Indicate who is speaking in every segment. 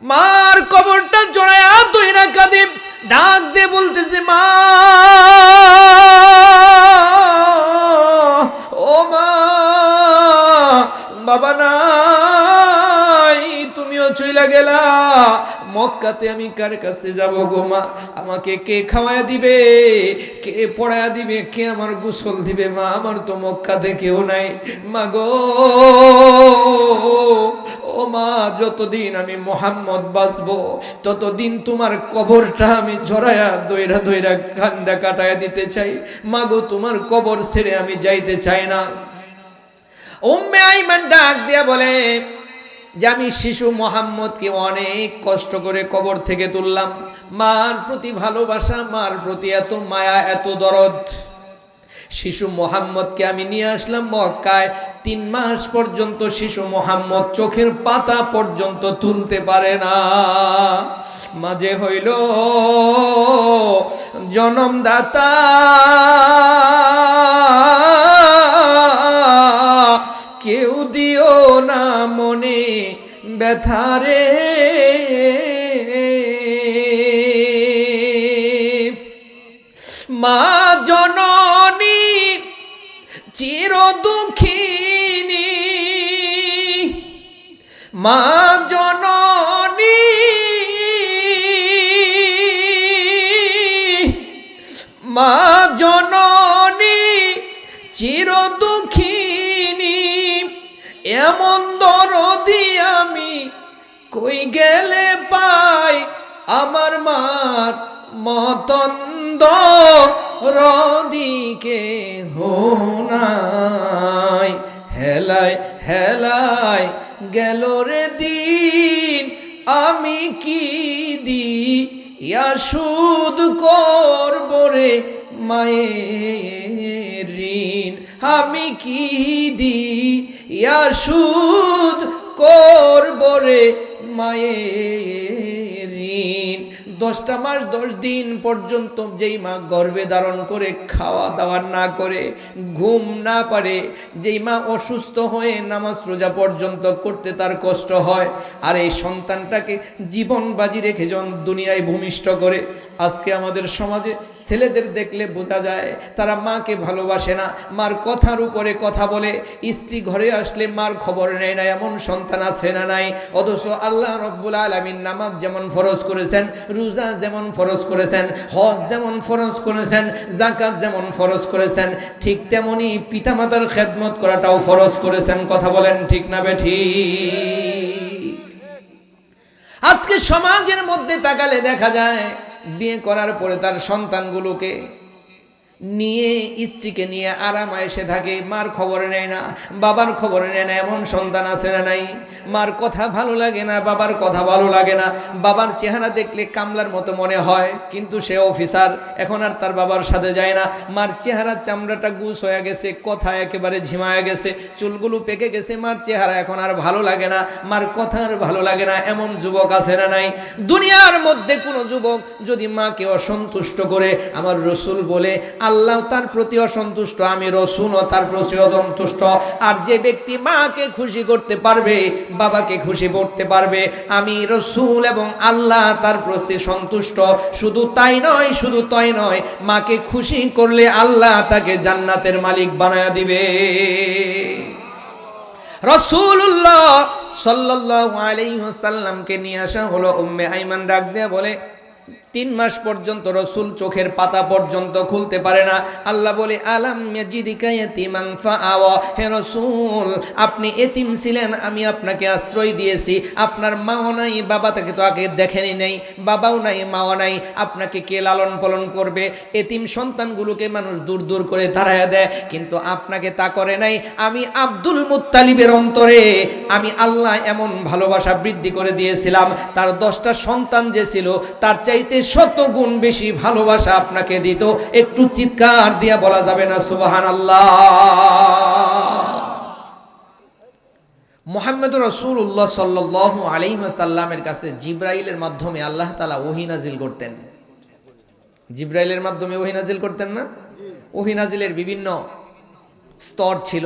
Speaker 1: মার কবরটা জড়ায়া দইরা কাঁদে, ডাক দিয়ে বলতেছে, মা ও মা, বাবা নাই, তুমিও চইলা গেলা, মক্কাতে আমি কার কাছে যাব গো মা? আমাকে কে খাওয়ায়া দিবে, কে পড়ায়া দিবে, কে আমার গোসল দিবে? মা, আমার তো মক্কাতে কেউ নাই মা গো। ও মা, যতদিন আমি মোহাম্মদ বাঁচবো ততদিন তোমার কবরটা আমি জড়ায়া দইরা দইরা কান্দা কাটায়া দিতে চাই মা গো, তোমার কবর ছেড়ে আমি যাইতে চাই না। উম্মে আইমান ডাক দিয়া বলে যে আমি শিশু মোহাম্মদকে অনেক কষ্ট করে কবর থেকে তুললাম, মার প্রতি ভালোবাসা, মার প্রতি এত মায়া, এত দরদ, শিশু মোহাম্মদকে আমি নিয়ে আসলাম মক্কায়। 3 মাস পর্যন্ত শিশু মোহাম্মদ চোখের পাতা পর্যন্ত তুলতে পারে না। মাঝে হইল জনমদাতা, কেউ দিও না মনে ব্যথারে, মা জননী চির দুঃখিনী, মা জননী মা জননী চির দুঃখিনী, এমন দরদি আমি কই গেলে পাই, আমার মার মতন দরদিকে হোনাই। হেলায় হেলায় গেল রে দিন, আমি কি দিয়া সুদ করব রে মায়ের ঋণ, আমি কি দিয়া সুদ করব রে মায়ের ঋণ। 10টা মাস 10 দিন পর্যন্ত যেই মা গর্ভে ধারণ করে খাওয়া দাওয়া না করে, ঘুম না পারে, যেই মা অসুস্থ হয়ে নামাজ রোজা পর্যন্ত করতে তার কষ্ট হয়, আর এই সন্তানটাকে জীবন বাজি রেখে যখন দুনিয়ায় ভূমিষ্ঠ করে। আজকে আমাদের সমাজে ছেলেদের দেখলে বোঝা যায় তারা মাকে ভালোবাসে না, মার কথার উপরে কথা বলে, স্ত্রী ঘরে আসলে মার খবর নেয় না, এমন সন্তান আছে না নাই? অথচ আল্লাহ রব্বুল আলামিন নামাজ যেমন ফরজ করেছেন, রোজা যেমন ফরজ করেছেন, হজ যেমন ফরজ করেছেন, যাকাত যেমন ফরজ করেছেন, ঠিক তেমনি পিতামাতার খেদমত করাটাও ফরজ করেছেন। কথা বলেন ঠিক না বেঠিক? আজকে সমাজের মধ্যে তাকালে দেখা যায় বিয়ে করার পরে তার সন্তানগুলোকে নিয়ে, স্ত্রীকে নিয়ে আরাম এসে থাকে, মার খবর নেয় না, বাবার খবর নেয় না, এমন সন্তান আছে না নাই? মার কথা ভালো লাগে না, বাবার কথা ভালো লাগে না, বাবার চেহারা দেখলে কামলার মতো মনে হয়, কিন্তু সে অফিসার, এখন আর তার বাবার সাথে যায় না। মার চেহারার চামড়াটা গুছ হয়ে গেছে, কথা একেবারে ঝিমায় গেছে, চুলগুলো পেকে গেছে, মার চেহারা এখন আর ভালো লাগে না, মার কথা আর ভালো লাগে না, এমন যুবক আছে না নাই? দুনিয়ার মধ্যে কোনো যুবক যদি মাকে অসন্তুষ্ট করে, আমার রসুল বলে আল্লাহ তার প্রতি অসন্তুষ্ট, আমি রসুলও তার প্রতি অসন্তুষ্ট। আর যে ব্যক্তি মাকে খুশি করতে পারবে, বাবাকে খুশি করতে পারবে, আমি রসুল এবং আল্লাহ তার প্রতি সন্তুষ্ট। শুধু তাই নয়, শুধু তাই নয়, মাকে খুশি করলে আল্লাহ তাকে জান্নাতের মালিক বানায়া দিবে। রাসূলুল্লাহ সাল্লাল্লাহু আলাইহি ওয়াসাল্লামকে নিয়ে আসা হলো। উম্মে আইমান ডাক দিয়ে বলে, 3 মাস পর্যন্ত রসুল চোখের পাতা পর্যন্ত খুলতে পারে না। আল্লাহ বলে, আলাম ইয়াজিদিকা ইয়াতীমান ফাআওয়া, হে রসুল আপনি এতিম ছিলেন, আমি আপনাকে আশ্রয় দিয়েছি, আপনার মাও নাই, বাবা তাকে তো আগে দেখেনি নাই, বাবাও নাই, মাও নাই, আপনাকে কে লালন পালন করবে? এতিম সন্তানগুলোকে মানুষ দূর দূর করে দাঁড়ায় দেয়, কিন্তু আপনাকে তা করে নাই। আমি আব্দুল মুত্তালিবের অন্তরে আমি আল্লাহ এমন ভালোবাসা বৃদ্ধি করে দিয়েছিলাম, তার 10টা সন্তান যে ছিল তার চাইতে 100 গুণ বেশি ভালোবাসা আপনাকে দিত। একটু চিৎকার দিয়া বলা যাবে না সুবহানাল্লাহ? মুহাম্মদুর রাসূলুল্লাহ সাল্লাল্লাহু আলাইহি ওয়াসাল্লামের কাছে জিবরাইলের মাধ্যমে আল্লাহ তাআলা ওহী নাজিল করতেন। জিবরাইলের মাধ্যমে ওহী নাজিল করতেন না? ওহী নাজিলের বিভিন্ন স্তর ছিল।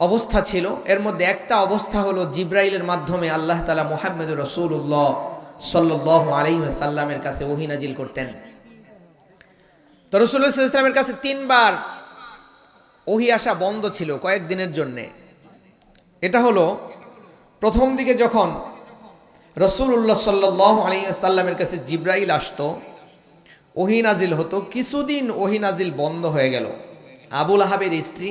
Speaker 1: অবস্থা ছিল। এর মধ্যে একটা অবস্থা হলো জিব্রাইলের মাধ্যমে আল্লাহ তাআলা মুহাম্মদুর রাসূলুল্লাহ সাল্লাল্লাহু আলাইহি ওয়াসাল্লামের কাছে ওহী নাজিল করতেন। তো রাসূলুল্লাহ সাল্লাল্লাহু আলাইহি ওয়াসাল্লামের কাছে 3 বার ওহী আসা বন্ধ ছিল কয়েকদিনের জন্য। এটা হলো প্রথম দিকে যখন রাসূলুল্লাহ সাল্লাল্লাহু আলাইহি ওয়াসাল্লামের কাছে জিব্রাইল আসতো, ওহী নাজিল হতো, কিছুদিন ওহী নাজিল বন্ধ হয়ে গেল। আবু লাহাবের স্ত্রী,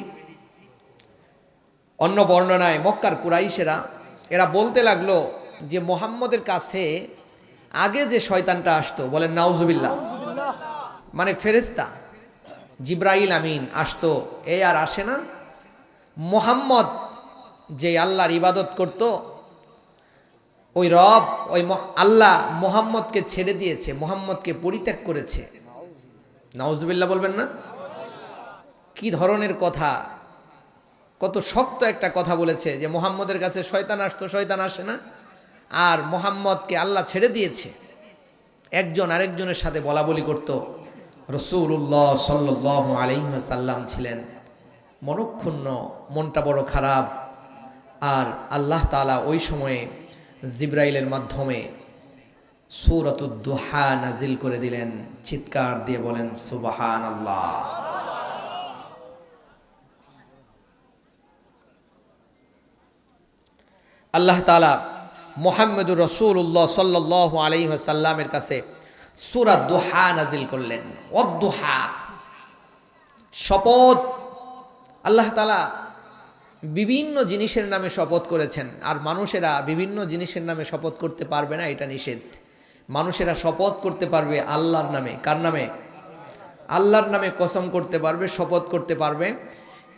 Speaker 1: অন্য বর্ণনায় মক্কার কুরাইশেরা, এরা বলতে লাগলো যে মুহাম্মদের কাছে আগে যে শয়তানটা আসতো, বলেন নাউজুবিল্লাহ, মানে ফেরেশতা জিব্রাইল আমিন আসতো, এ আর আসে না। মুহাম্মদ যে আল্লাহর ইবাদত করত, ওই রব, ওই আল্লাহ মুহাম্মদকে ছেড়ে দিয়েছে, মুহাম্মদকে পরিত্যাগ করেছে। নাউজুবিল্লাহ বলবেন না? কি ধরনের কথা, কত শক্ত একটা কথা বলেছে যে মুহাম্মদের কাছে শয়তান আসতো, শয়তান আসে না, আর মুহাম্মদকে আল্লাহ ছেড়ে দিয়েছে। একজন আরেকজনের সাথে বলা বলি করত। রাসূলুল্লাহ সাল্লাল্লাহু আলাইহি ওয়াসাল্লাম ছিলেন মনক্ষুণ্ণ, মনটা বড় খারাপ। আর আল্লাহ তাআলা ওই সময়ে জিব্রাইলের মাধ্যমে সূরাতুদ দুহা নাজিল করে দিলেন। চিৎকার দিয়ে বলেন সুবহানাল্লাহ। আল্লাহ তাআলা মুহাম্মদুর রাসূলুল্লাহ সাল্লাল্লাহু আলাইহি ওয়াসাল্লামের কাছে সূরা দুহা নাজিল করলেন। ওয়াদ-দুহা, শপথ। আল্লাহ তাআলা বিভিন্ন জিনিসের নামে শপথ করেছেন, আর মানুষেরা বিভিন্ন জিনিসের নামে শপথ করতে পারবে না, এটা নিষেধ। মানুষেরা শপথ করতে পারবে আল্লাহর নামে। কার নামে? আল্লাহর নামে কসম করতে পারবে, শপথ করতে পারবে,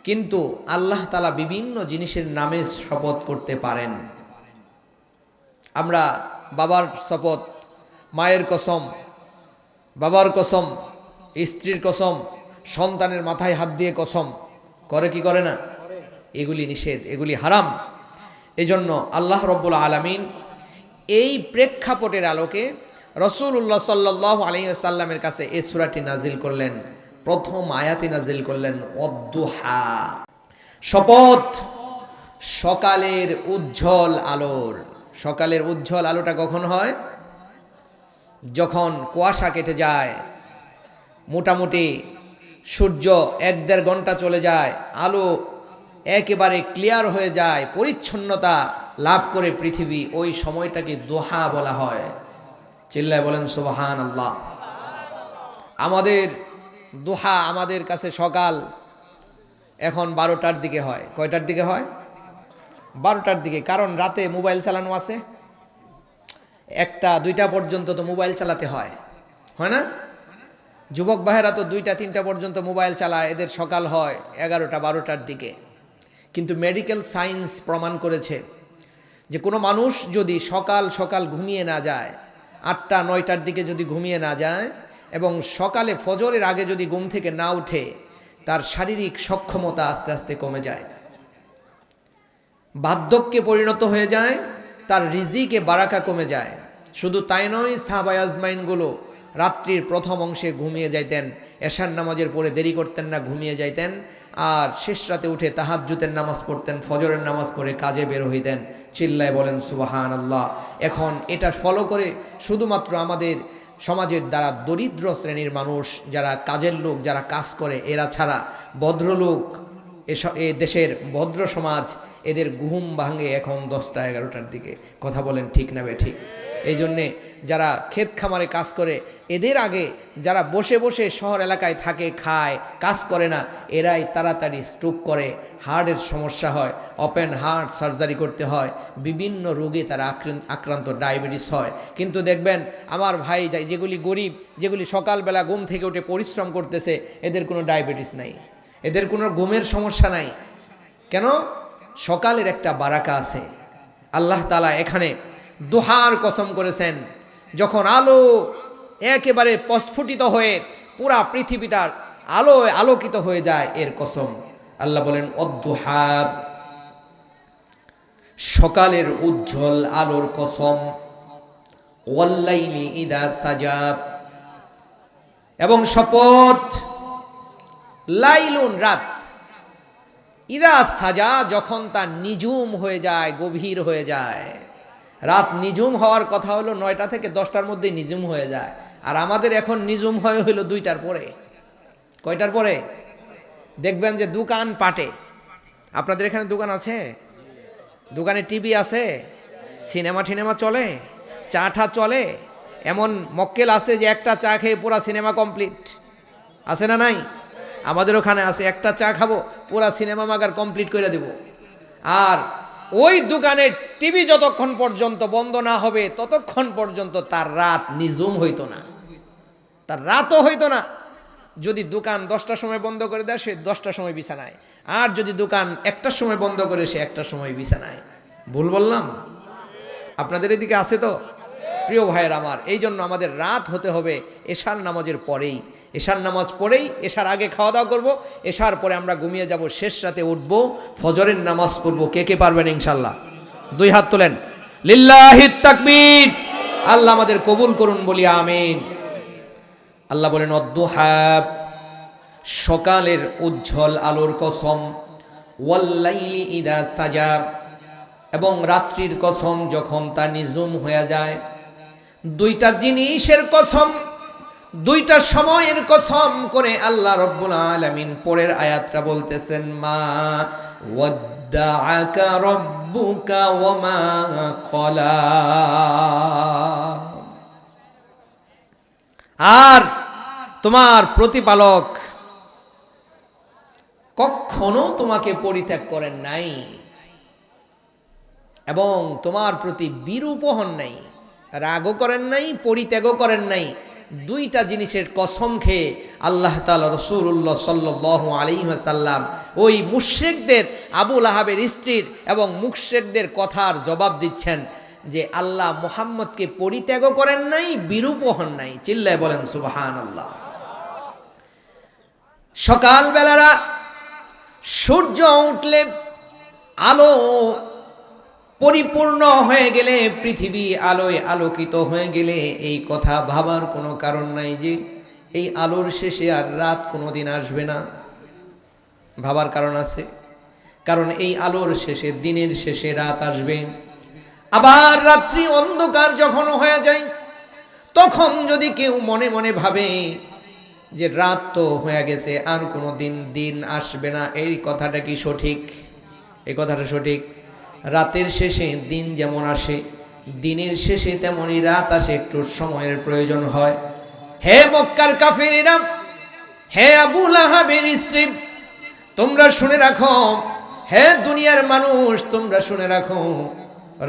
Speaker 1: কিন্তু আল্লাহ তাআলা বিভিন্ন জিনিসের নামে শপথ করতে পারেন। আমরা বাবার শপথ, মায়ের কসম, বাবার কসম, স্ত্রীর কসম, সন্তানের মাথায় হাত দিয়ে কসম করে কি করে না? এগুলি নিষেধ, এগুলি হারাম। এজন্য আল্লাহ রব্বুল আলামিন এই প্রেক্ষাপটের আলোকে রাসূলুল্লাহ সাল্লাল্লাহু আলাইহি ওয়াসাল্লামের কাছে এই সূরাটি নাজিল করলেন। প্রথম আয়াতে নাজিল করলেন ওয়াদ-দুহা, শপথ সকালের উজ্জ্বল আলোর। সকালের উজ্জ্বল আলোটা কখন হয়? যখন কুয়াশা কেটে যায়, মোটামুটি সূর্য 1-1.5 ঘন্টা চলে যায়, আলো একেবারে ক্লিয়ার হয়ে যায়, পরিচ্ছন্নতা লাভ করে পৃথিবী, ওই সময়টাকে দোহা বলা হয়। চিল্লায় বলেন সুবহানাল্লাহ। আমাদের দোহা, আমাদের কাছে সকাল এখন 12টার দিকে হয়। কয়টার দিকে হয়? 12টার দিকে, কারণ রাতে মোবাইল চালানো আছে। 1টা-2টা পর্যন্ত তো মোবাইল চালাতে হয়, হয় না? যুবক ভাইয়েরা তো 2টা-3টা পর্যন্ত মোবাইল চালায়, এদের সকাল হয় 11টা-12টার দিকে। কিন্তু মেডিকেল সায়েন্স প্রমাণ করেছে যে কোনো মানুষ যদি সকাল সকাল ঘুমিয়ে না যায়, 8টা-9টার দিকে যদি ঘুমিয়ে না যায়, এবং সকালে ফজরের আগে যদি ঘুম থেকে না উঠে, তার শারীরিক সক্ষমতা আস্তে আস্তে কমে যায়, বার্ধক্যে পরিণত হয়ে যায়, তার রিজিকে বারাকা কমে যায়। শুধু তাই নয়, সাহাবায়ে আজমাইনগুলো রাত্রির প্রথম অংশে ঘুমিয়ে যাইতেন, এশার নামাজের পরে দেরি করতেন না, ঘুমিয়ে যাইতেন, আর শেষ রাতে উঠে তাহাজ্জুদের নামাজ পড়তেন, ফজরের নামাজ পড়ে কাজে বের হইতেন। চিল্লায় বলেন সুবহানাল্লাহ। এখন এটা ফলো করে শুধুমাত্র আমাদের সমাজের দ্বারা দরিদ্র শ্রেণীর মানুষ, যারা কাজের লোক, যারা কাজ করে, এরা ছাড়া ভদ্রলোক, এ দেশের ভদ্র সমাজ, এদের ঘুম ভাঙে এখন 10টা-11টার দিকে। কথা বলেন ঠিক না বে ঠিক? এই জন্যে যারা ক্ষেত খামারে কাজ করে, এদের আগে যারা বসে বসে শহর এলাকায় থাকে, খায়, কাজ করে না, এরাই তাড়াতাড়ি স্ট্রোক করে, হার্টের সমস্যা হয়, ওপেন হার্ট সার্জারি করতে হয়, বিভিন্ন রোগে তারা আক্রান্ত, ডায়াবেটিস হয়। কিন্তু দেখবেন আমার ভাই যেগুলি গরিব, যেগুলি সকালবেলা ঘুম থেকে উঠে পরিশ্রম করতেছে, এদের কোনো ডায়াবেটিস নাই, এদের কোনো ঘুমের সমস্যা নাই। কেন? সকালের একটা বারাকা আছে। আল্লাহ তাআলা এখানে দোহার কসম করেছেন, যখন আলো একেবারে প্রস্ফুটিত হয়ে পুরা পৃথিবীটার আলোয় আলোকিত হয়ে যায়, এর কসম। আল্লাহ বলেন ওয়াদ-দুহা, সকালের উজ্জ্বল আলোর কসম, ওয়াল-লাইলি ইযা সাজা, এবং শপথ লাইলুন, রাত, ইদা সাজা, যখন তা নিঝুম হয়ে যায়, গভীর হয়ে যায়। রাত নিঝুম হওয়ার কথা হলো 9টা থেকে 10টার মধ্যে নিঝুম হয়ে যায়, আর আমাদের এখন নিঝুম হলো 2টার পরে। কয়টার পরে? দেখবেন যে দোকান পাটে, আপনাদের এখানে দোকান আছে, দোকানে টিভি আছে, সিনেমা টিনেমা চলে, চা ঠা চলে, এমন মক্কেল আছে যে একটা চা খেয়ে পুরা সিনেমা কমপ্লিট, আছে না নাই? আমাদের ওখানে আছে, একটা চা খাবো পুরা সিনেমা মাগার কমপ্লিট করে দেব। আর ওই দোকানের টিভি যতক্ষণ পর্যন্ত বন্ধ না হবে ততক্ষণ পর্যন্ত তার রাত নিঝুম হইতো না, তার রাতও হইতো না। যদি দোকান 10টার সময় বন্ধ করে দেয় সে 10টার সময় বিছানায়, আর যদি দোকান 1টার সময় বন্ধ করে সে 1টার সময় বিছানায়। ভুল বললাম? আপনাদের এদিকে আছে তো? প্রিয় ভাইয়ের আমার, এই জন্য আমাদের রাত হতে হবে এশার নামাজের পরেই। এশার নামাজ পড়েই, এশার আগে খাওয়া দাওয়া করবো, এশার পরে আমরা ঘুমিয়ে যাব, শেষ রাতে উঠবো, ফজরের নামাজ পড়বো। কে কে পারবেন ইনশাল্লাহ? 2 হাত তোলেন। লিল্লাহিত তাকবীর। আল্লাহ আমাদের কবুল করুন, বলি আমিন। আল্লাহ বলেন অদ্দুহা, সকালের উজ্জ্বল আলোর কসম, ওয়াল্লাইলি ইদা সাজা, এবং রাত্রির কসম যখন তা নিঝুম হয়ে যায়। 2টা জিনিসের কসম, 2টা সময়ের কসম করে আল্লাহ রব্বুল আলামিন পরের আয়াতটা বলতেছেন, মা ওয়াদ্দাআকা রব্বুকা ওয়া মা ক্বালা। আর তোমার প্রতিপালক কখনো তোমাকে পরিত্যাগ করেন নাই এবং তোমার প্রতি বিরূপ হন নাই, রাগও করেন নাই, পরিত্যাগও করেন নাই। 2টা জিনিসের কসম খেয়ে আল্লাহ তাআলা রাসূলুল্লাহ সাল্লাল্লাহু আলাইহি ওয়াসাল্লাম ওই মুশরিকদের, আবু লাহাবের স্ত্রীর এবং মুশরিকদের কথার জবাব দিচ্ছেন যে আল্লাহ মুহাম্মদকে পরিত্যাগও করেন নাই, বিরূপও হন নাই। চিল্লায় বলেন সুবহানাল্লাহ। সকালবেলারা সূর্য উঠলে, আলো পরিপূর্ণ হয়ে গেলে, পৃথিবী আলোয় আলোকিত হয়ে গেলে এই কথা ভাবার কোনো কারণ নাই যে এই আলোর শেষে আর রাত কোনোদিন আসবে না। ভাবার কারণ আছে, কারণ এই আলোর শেষে, দিনের শেষে রাত আসবে। আবার রাত্রি অন্ধকার যখন হয়ে যায় তখন যদি কেউ মনে মনে ভাবে যে রাত তো হয়ে গেছে, আর কোনো দিন আসবে না, এই কথাটা কি সঠিক? এই কথাটা সঠিক। রাতের শেষে দিন যেমন আসে, দিনের শেষে তেমনই রাত আসে, একটু সময়ের প্রয়োজন হয়। হে মক্কার কাফিরেরা, হে আবু লাহাবের স্ত্রী, তোমরা শুনে রাখো, হে দুনিয়ার মানুষ তোমরা শুনে রাখো,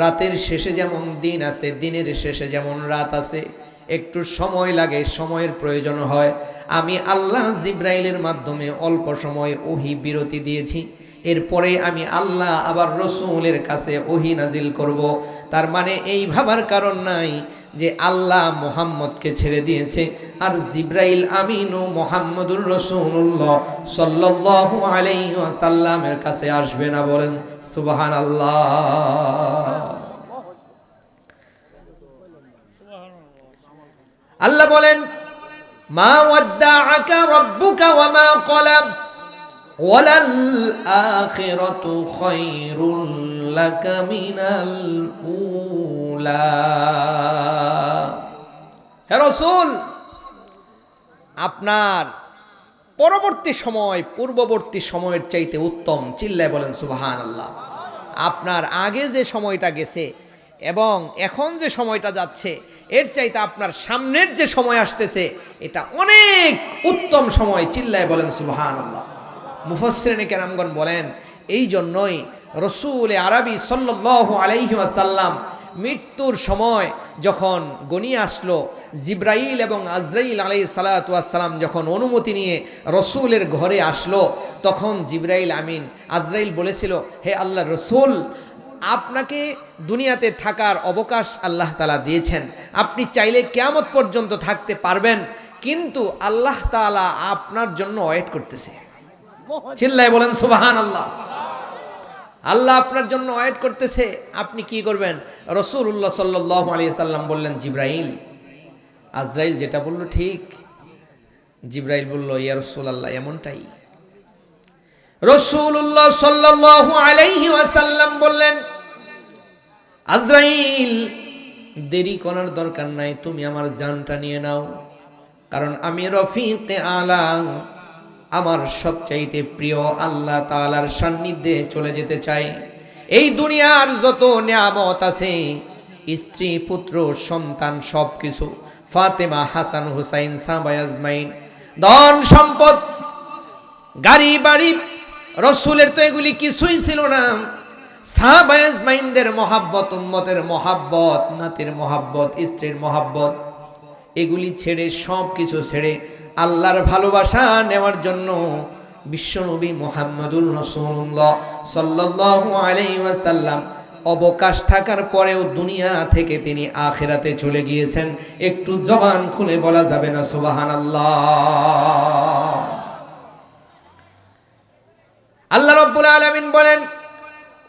Speaker 1: রাতের শেষে যেমন দিন আছে, দিনের শেষে যেমন রাত আছে, একটু সময় লাগে, সময়ের প্রয়োজন হয়। আমি আল্লাহ জিব্রাইলের মাধ্যমে অল্প সময় ওহী বিরতি দিয়েছি, এরপরে আমি আল্লাহ আবার রসুলের কাছে ওহী নাজিল করব। তার মানে এই ভাবার কারণ নাই যে আল্লাহ মুহাম্মদকে ছেড়ে দিয়েছে আর জিব্রাইল আমিন ও মুহাম্মদুর রাসূলুল্লাহ সাল্লাল্লাহু আলাইহি ওয়াসাল্লামের কাছে আসবে না। বলেন সুবহানাল্লাহ। আল্লাহ বলেন, মা ওয়াদ্দাআকা রাব্বুকা ওয়া মা ক্বালা ওয়ালাল আখিরাতু খায়রুল লাকা মিনাল উলা। হে রাসূল, আপনার পরবর্তী সময় পূর্ববর্তী সময়ের চাইতে উত্তম। চিল্লায় বলেন সুবহানাল্লাহ। আপনার আগে যে সময়টা গেছে এবং এখন যে সময়টা যাচ্ছে, এর চাইতে আপনার সামনের যে সময় আসতেছে এটা অনেক উত্তম সময়। চিল্লায় বলেন সুবহানাল্লাহ। মুফাসসিরিনে কেরামগণ বলেন, এই জন্যই রসুল আরবি সাল্লাল্লাহু আলাইহি ওয়াসাল্লাম মৃত্যুর সময় যখন গনিয়ে আসলো, জিব্রাইল এবং আজরাইল আলাইহিস সালাতু ওয়াস সালাম যখন অনুমতি নিয়ে রসুলের ঘরে আসলো, তখন জিব্রাইল আমিন আজরাইল বলেছিল, হে আল্লাহর রসুল, আপনাকে দুনিয়াতে থাকার অবকাশ আল্লাহ তাআলা দিয়েছেন, আপনি চাইলে কিয়ামত পর্যন্ত থাকতে পারবেন, কিন্তু আল্লাহ তাআলা আপনার জন্য ওয়েট করতেছে। চিল্লায় বলেন সুবহানাল্লাহ। আল্লাহ আপনার জন্য ওয়েট করতেছে, আপনি কি করবেন? রাসূলুল্লাহ সাল্লাল্লাহু আলাইহি সাল্লাম বললেন, জিব্রাইল, আজরাইল যেটা বলল ঠিক। জিব্রাইল বলল, ইয়া রাসূলুল্লাহ, এমনটাই। রাসূলুল্লাহ সাল্লাল্লাহু আলাইহি ওয়াসাল্লাম বললেন, আজরাইল, দেরি করার দরকার নাই, তুমি আমার জানটা নিয়ে নাও, কারণ আমি রফিকে আলা, আমার সবচাইতে প্রিয় আল্লাহ তাআলার সান্নিধ্যে চলে যেতে চাই। এই দুনিয়ার যত নিয়ামত আছে, স্ত্রী, পুত্র, সন্তান, সবকিছু, ফাতেমা, হাসান, হুসাইন, সাহাবা আজমাইন, ধন সম্পদ, গাড়ি বাড়ি, রাসূলের তো এগুলি কিছুই ছিল না। সাহাবা আজমাইনদের মহাব্বত, উম্মতের মহাব্বত, নাতির মহাব্বত, স্ত্রীর মহাব্বত, এগুলি ছেড়ে, সব কিছু ছেড়ে আল্লাহর ভালোবাসা নেওয়ার জন্য বিশ্বনবী মুহাম্মদুর রাসূলুল্লাহ সাল্লাল্লাহু আলাইহি ওয়াসাল্লাম অবকাশ থাকার পরেও দুনিয়া থেকে তিনি আখিরাতে চলে গিয়েছেন। একটু জবান খুলে বলা যাবে না সুবহানাল্লাহ? আল্লাহ রাব্বুল আলামিন বলেন,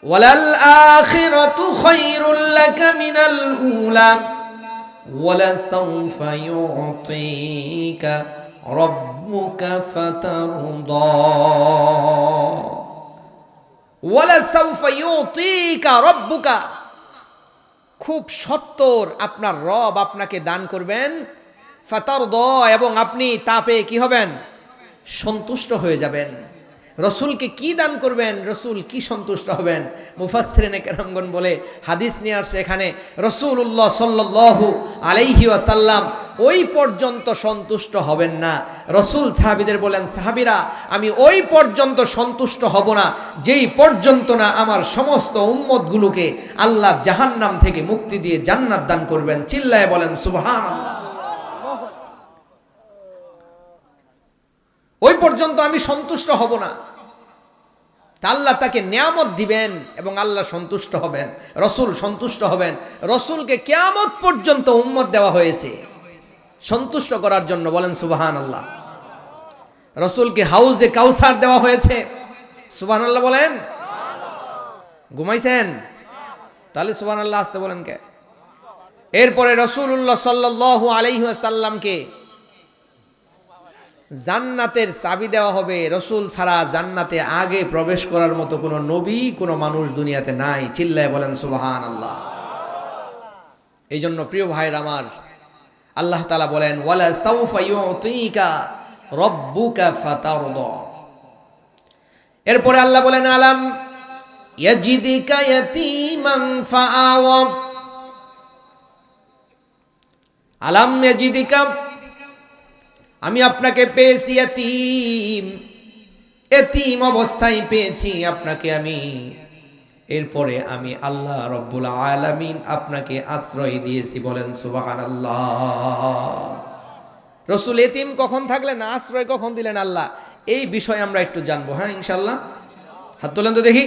Speaker 1: ওয়ালাল আখিরাতু খায়রুল লাকা মিনাল উলা ওয়ালা সাওফা ইউতিকা রাব্বুকা ফাতারদা। ওয়ালা সাওফা ইউতিকা রাব্বুকা, খুব সত্বর আপনার রব আপনাকে দান করবেন, ফাতারদা, এবং আপনি তা পেয়ে কি হবেন? সন্তুষ্ট হয়ে যাবেন। রসুলকে কি দান করবেন? রসুল কি সন্তুষ্ট হবেন? মুফাসসিরিনে কেরামগণ বলে, হাদিস নিয়ে আসছে এখানে, রাসূলুল্লাহ সাল্লাল্লাহু আলাইহি ওয়াসাল্লাম ওই পর্যন্ত সন্তুষ্ট হবেন না। রসুল সাহাবীদের বলেন, সাহাবীরা, আমি ওই পর্যন্ত সন্তুষ্ট হব না যেই পর্যন্ত না আমার সমস্ত উম্মতগুলোকে আল্লাহ জাহান্নাম থেকে মুক্তি দিয়ে জান্নাত দান করবেন। চিল্লায়ে বলেন সুবহানাল্লাহ। ওই পর্যন্ত আমি সন্তুষ্ট হব না। আল্লাহ তাকে নিয়ামত দিবেন এবং আল্লাহ সন্তুষ্ট হবেন, রসুল সন্তুষ্ট হবেন। রসুলকে কিয়ামত পর্যন্ত উম্মত দেওয়া হয়েছে সন্তুষ্ট করার জন্য। বলেন সুবহানাল্লাহ। রসুলকে হাউজে কাউসার দেওয়া হয়েছে। সুবহানাল্লাহ বলেন। ঘুমাইছেন? তাহলে সুবহানাল্লাহ আসতে বলেন কে? এরপরে রাসূলুল্লাহ সাল্লাল্লাহু আলাইহি ওয়াসাল্লামকে জান্নাতের চাবি দেওয়া হবে। রসুল ছাড়া জান্নাতে আগে প্রবেশ করার মতো কোনো নবী, কোনো মানুষ দুনিয়াতে নাই। চিল্লায় বলেন সুবহানাল্লাহ। এই জন্য প্রিয় ভাইর আমার, আল্লাহ তাআলা বলেন, ওয়ালা সাওফা ইউতিকা রাব্বুকা ফাতারদা। এরপরে আল্লাহ বলেন, আলাম ইয়াজিদিকা ইয়াতীমান ফাআওয়া। আলাম ইয়াজিদিকা, আমি আপনাকে পেয়েছি এতিম, এতিম অবস্থায় পেয়েছি আপনাকে আমি। এরপরে আমি আল্লাহ রব্বুল আলামিন আপনাকে আশ্রয় দিয়েছি। বলেন সুবহানাল্লাহ। রসুল এতিম কখন থাকলেন, আশ্রয় কখন দিলেন আল্লাহ, এই বিষয়ে আমরা একটু জানবো। হ্যাঁ ইনশাআল্লাহ। হাত তোলেন তো দেখি,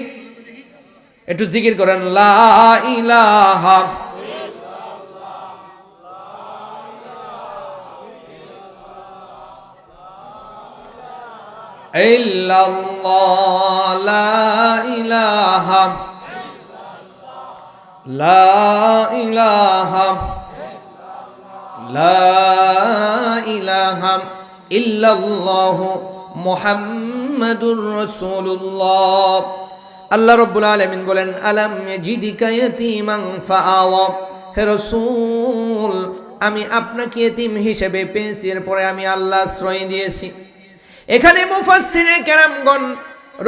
Speaker 1: একটু জিকির করেন, লা ইলাহা ইল্লাল্লাহ, লা ইলাহা, লা ইলাহা, লা ইলাহা ইল্লাল্লাহ মুহাম্মাদুর রাসূলুল্লাহ। আল্লাহ রাব্বুল আলামিন বলেন, আলাম ইয়াজিদিকা ইয়াতীমান ফাআওয়া। হে রাসূল, আমি আপনাকে এতিম হিসেবে পেয়েছি, এরপরে আমি আল্লাহ আশ্রয় দিয়েছি। এখানে মুফাসসিরে কেরামগণ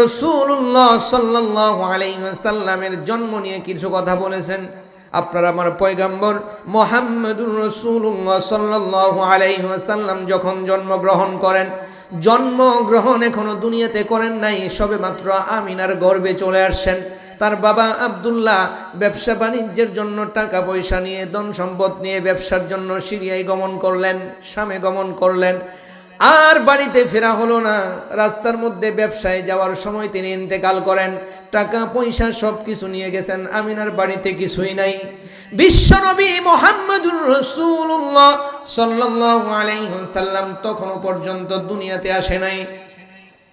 Speaker 1: রাসূলুল্লাহ সাল্লাল্লাহু আলাইহি ওয়াসাল্লামের জন্ম নিয়ে কিছু কথা বলেছেন। আপনারা আমার পয়গম্বর মুহাম্মদুর রাসূলুল্লাহ সাল্লাল্লাহু আলাইহি ওয়াসাল্লাম যখন জন্মগ্রহণ করেন, জন্মগ্রহণ এখনো দুনিয়াতে করেন নাই, সবে মাত্র আমিনার গর্ভে চলে আসছেন। তার বাবা আব্দুল্লাহ ব্যবসা বাণিজ্যের জন্য টাকা পয়সা নিয়ে, ধন সম্পদ নিয়ে ব্যবসার জন্য সিরিয়ায় গমন করলেন, শামে গমন করলেন। আর বাড়িতে ফেরা হলো না। রাস্তার মধ্যে ব্যবসায় যাওয়ার সময় তিনি ইন্তেকাল করেন। টাকা পয়সা সব কিছু নিয়ে গেছেন, আমিনার বাড়িতে কিছুই নাই। বিশ্বনবী মুহাম্মদুর রাসূলুল্লাহ সাল্লাল্লাহু আলাইহি ওয়াসাল্লাম তখনও পর্যন্ত দুনিয়াতে আসে নাই।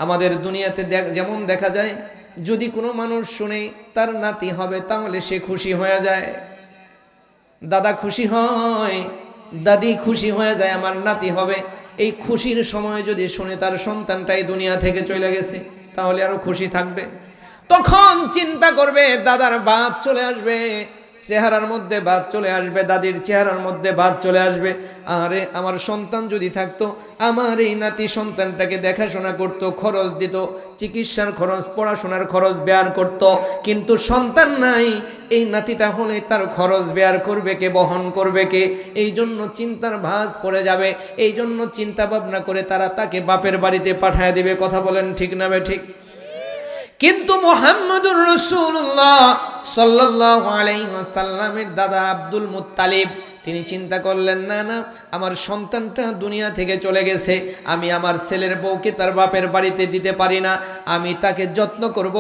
Speaker 1: আমাদের দুনিয়াতে যেমন দেখা যায়, যদি কোনো মানুষ শুনে তার নাতি হবে তাহলে সে খুশি হয়ে যায়, দাদা খুশি হয়, দাদি খুশি হয়ে যায়, আমার নাতি হবে। এই খুশির সময় যদি শুনে তার সন্তানটাই দুনিয়া থেকে চলে গেছে, তাহলে আরো খুশি থাকবে। তখন চিন্তা করবে, দাদার বাদ চলে আসবে, চেহারার মধ্যে বাদ চলে আসবে, দাদির চেহারার মধ্যে বাদ চলে আসবে। আরে আমার সন্তান যদি থাকতো, আমার এই নাতি সন্তানটাকে দেখাশোনা করত, খরচ দিত, চিকিৎসার খরচ, পড়াশোনার খরচ বেয়ার করত, কিন্তু সন্তান নাই। এই নাতিটা হলে তার খরচ বেয়ার করবে কে, বহন করবে কে? এই জন্য চিন্তার ভাঁজ পড়ে যাবে। এই জন্য চিন্তা ভাবনা করে তারা তাকে বাপের বাড়িতে পাঠায় দিবে। কথা বলেন ঠিক না বে ঠিক? কিন্তু মুহাম্মদুর রাসূলুল্লাহ সাল্লাল্লাহু আলাইহি ওয়াসাল্লামের দাদা আব্দুল মুত্তালিব তিনি চিন্তা করলেন, না না, আমার সন্তানটা দুনিয়া থেকে চলে গেছে, আমি আমার ছেলের বউকে তার বাপের বাড়িতে দিতে পারি না, আমি তাকে যত্ন করব।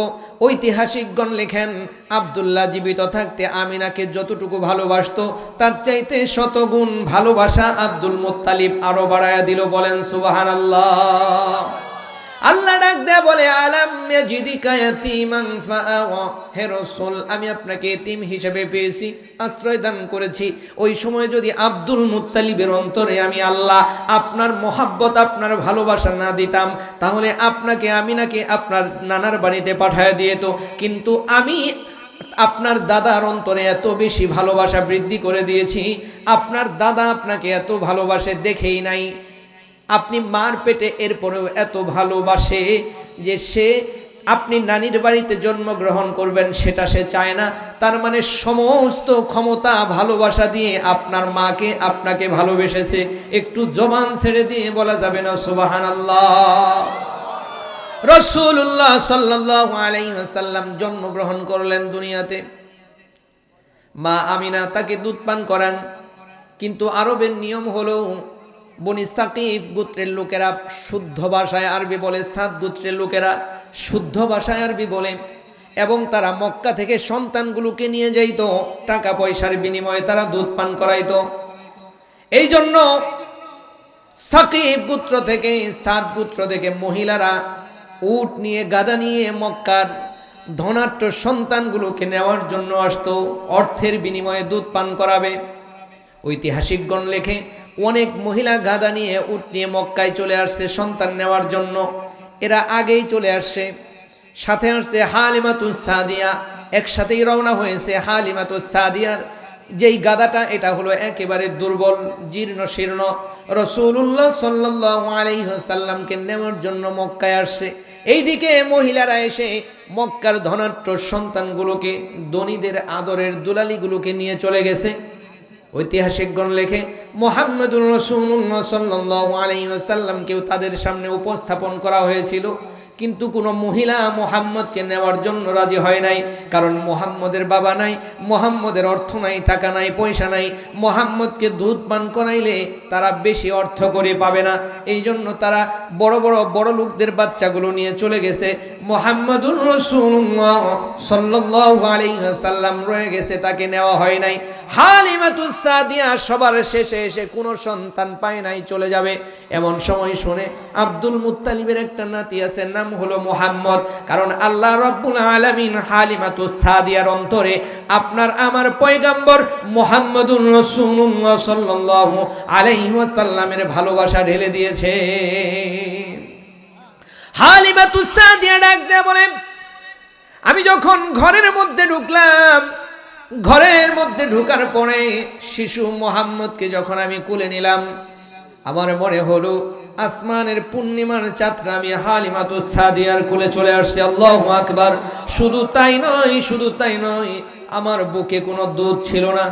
Speaker 1: ঐতিহাসিকগণ লেখেন, আব্দুল্লাহ জীবিত থাকতে আমিনাকে যতটুকু ভালোবাসতো তার চাইতে শতগুণ ভালোবাসা আব্দুল মুত্তালিব আরো বাড়ায়া দিল। বলেন সুবহানাল্লাহ। আল্লাহ ডাক দেয়া বলে, আলাম ইয়াজিদিকা ইয়াতীমান ফাআওয়া, হে রাসূল আমি আপনাকে এতিম হিসেবে পেয়েছি, আশ্রয় দান করেছি। ওই সময় যদি আব্দুল মুত্তালিবের অন্তরে আমি আল্লাহ আপনার মহাব্বত, আপনার ভালোবাসা না দিতাম, তাহলে আপনাকে আমিনাকে আপনার নানার বাড়িতে পাঠায় দিয়েত। কিন্তু আমি আপনার দাদার অন্তরে এত বেশি ভালোবাসা বৃদ্ধি করে দিয়েছি, আপনার দাদা আপনাকে এত ভালোবাসে দেখেই নাই। আপনি মার পেটে এরপরেও এত ভালোবাসে যে সে আপনি নানির বাড়িতে জন্মগ্রহণ করবেন সেটা সে চায় না। তার মানে সমস্ত ক্ষমতা ভালোবাসা দিয়ে আপনার মাকে আপনাকে ভালোবেসেছে। একটু জবান ছেড়ে দিয়ে বলা যাবে না সুবহানাল্লাহ? রাসূলুল্লাহ সাল্লাল্লাহু আলাইহি ওয়াসাল্লাম জন্মগ্রহণ করলেন দুনিয়াতে, মা আমিনা তাকে দুধ পান করান। কিন্তু আরবের নিয়ম হলো, বনি সাকিফ গোত্রের লোকেরা শুদ্ধ ভাষায় আরবি বলে, সাদ গোত্রের লোকেরা শুদ্ধ ভাষায় আরবি বলে, এবং তারা মক্কা থেকে সন্তানগুলোকে নিয়ে যাইতো, টাকা পয়সার বিনিময়ে তারা দুধ পান করাইতো। এই জন্য সাকিফ গোত্র থেকে, সাদ গোত্র থেকে মহিলারা উট নিয়ে, গাধা নিয়ে মক্কার ধনাঢ্য সন্তানগুলোকে নেওয়ার জন্য আসতো, অর্থের বিনিময়ে দুধ পান করাবে। ঐতিহাসিকগণ লেখে, অনেক মহিলা গাধা নিয়ে, উট নিয়ে মক্কায় চলে আসছে সন্তান নেওয়ার জন্য। এরা আগেই চলে আসছে, সাথে আসছে হালিমাতুস সাদিয়া, একসাথেই রওনা হয়েছে। হালিমাতুস সাদিয়ার যেই গাধাটা, এটা হলো একেবারে দুর্বল, জীর্ণ শীর্ণ। রাসূলুল্লাহ সাল্লাল্লাহু আলাইহি ওয়াসাল্লামকে নেওয়ার জন্য মক্কায় আসছে। এইদিকে মহিলারা এসে মক্কার ধনাঢ্য সন্তানগুলোকে, ধনীদের আদরের দুলালিগুলোকে নিয়ে চলে গেছে। ঐতিহাসিকগণ লেখে, মুহাম্মদুর রাসূলুল্লাহ সাল্লাল্লাহু আলাইহি ওয়াসাল্লামকেও তাদের সামনে উপস্থাপন করা হয়েছিল, কিন্তু কোনো মহিলা মুহাম্মদকে নেওয়ার জন্য রাজি হয় নাই। কারণ মুহাম্মদের বাবা নাই, মুহাম্মদের অর্থ নাই, টাকা নাই, পয়সা নাই। মুহাম্মদকে দুধ পান করাইলে তারা বেশি অর্থ করে পাবে না, এই জন্য তারা বড় লোকদের বাচ্চাগুলো নিয়ে চলে গেছে। মুহাম্মদুর রাসূলুল্লাহ সাল্লাল্লাহু আলাইহি ওয়াসাল্লাম রয়ে গেছে, তাকে নেওয়া হয় নাই। হালিমাতুস সাদিয়া সবার শেষে এসে কোনো সন্তান পায় নাই, চলে যাবে। এমন সময় শুনে আব্দুল মুত্তালিবের একটা নাতি আছে, নাম হলো মুহাম্মদ। কারণ আল্লাহ রাব্বুল আলামিন হালিমাতুস সাদিয়ার অন্তরে আপনার আমার পয়গম্বর মুহাম্মদুর রাসূলুল্লাহ সাল্লাল্লাহু আলাইহি ওয়াসাল্লামের ভালোবাসা ঢেলে দিয়েছে। হালিমাতুস সাদিয়া ডাক দিয়ে বলে, আমি যখন ঘরের মধ্যে ঢুকলাম, ঘরের মধ্যে ঢোকার পরে শিশু মুহাম্মদকে যখন আমি কোলে নিলাম, আমার মনে হলো আসমানের পূর্ণিমার চাঁদটা আমি হালিমাতুস সাদিয়ার কোলে চলে আসছে। আল্লাহু আকবার। শুধু তাই নয়, আমার বুকে কোনো দুধ ছিল না,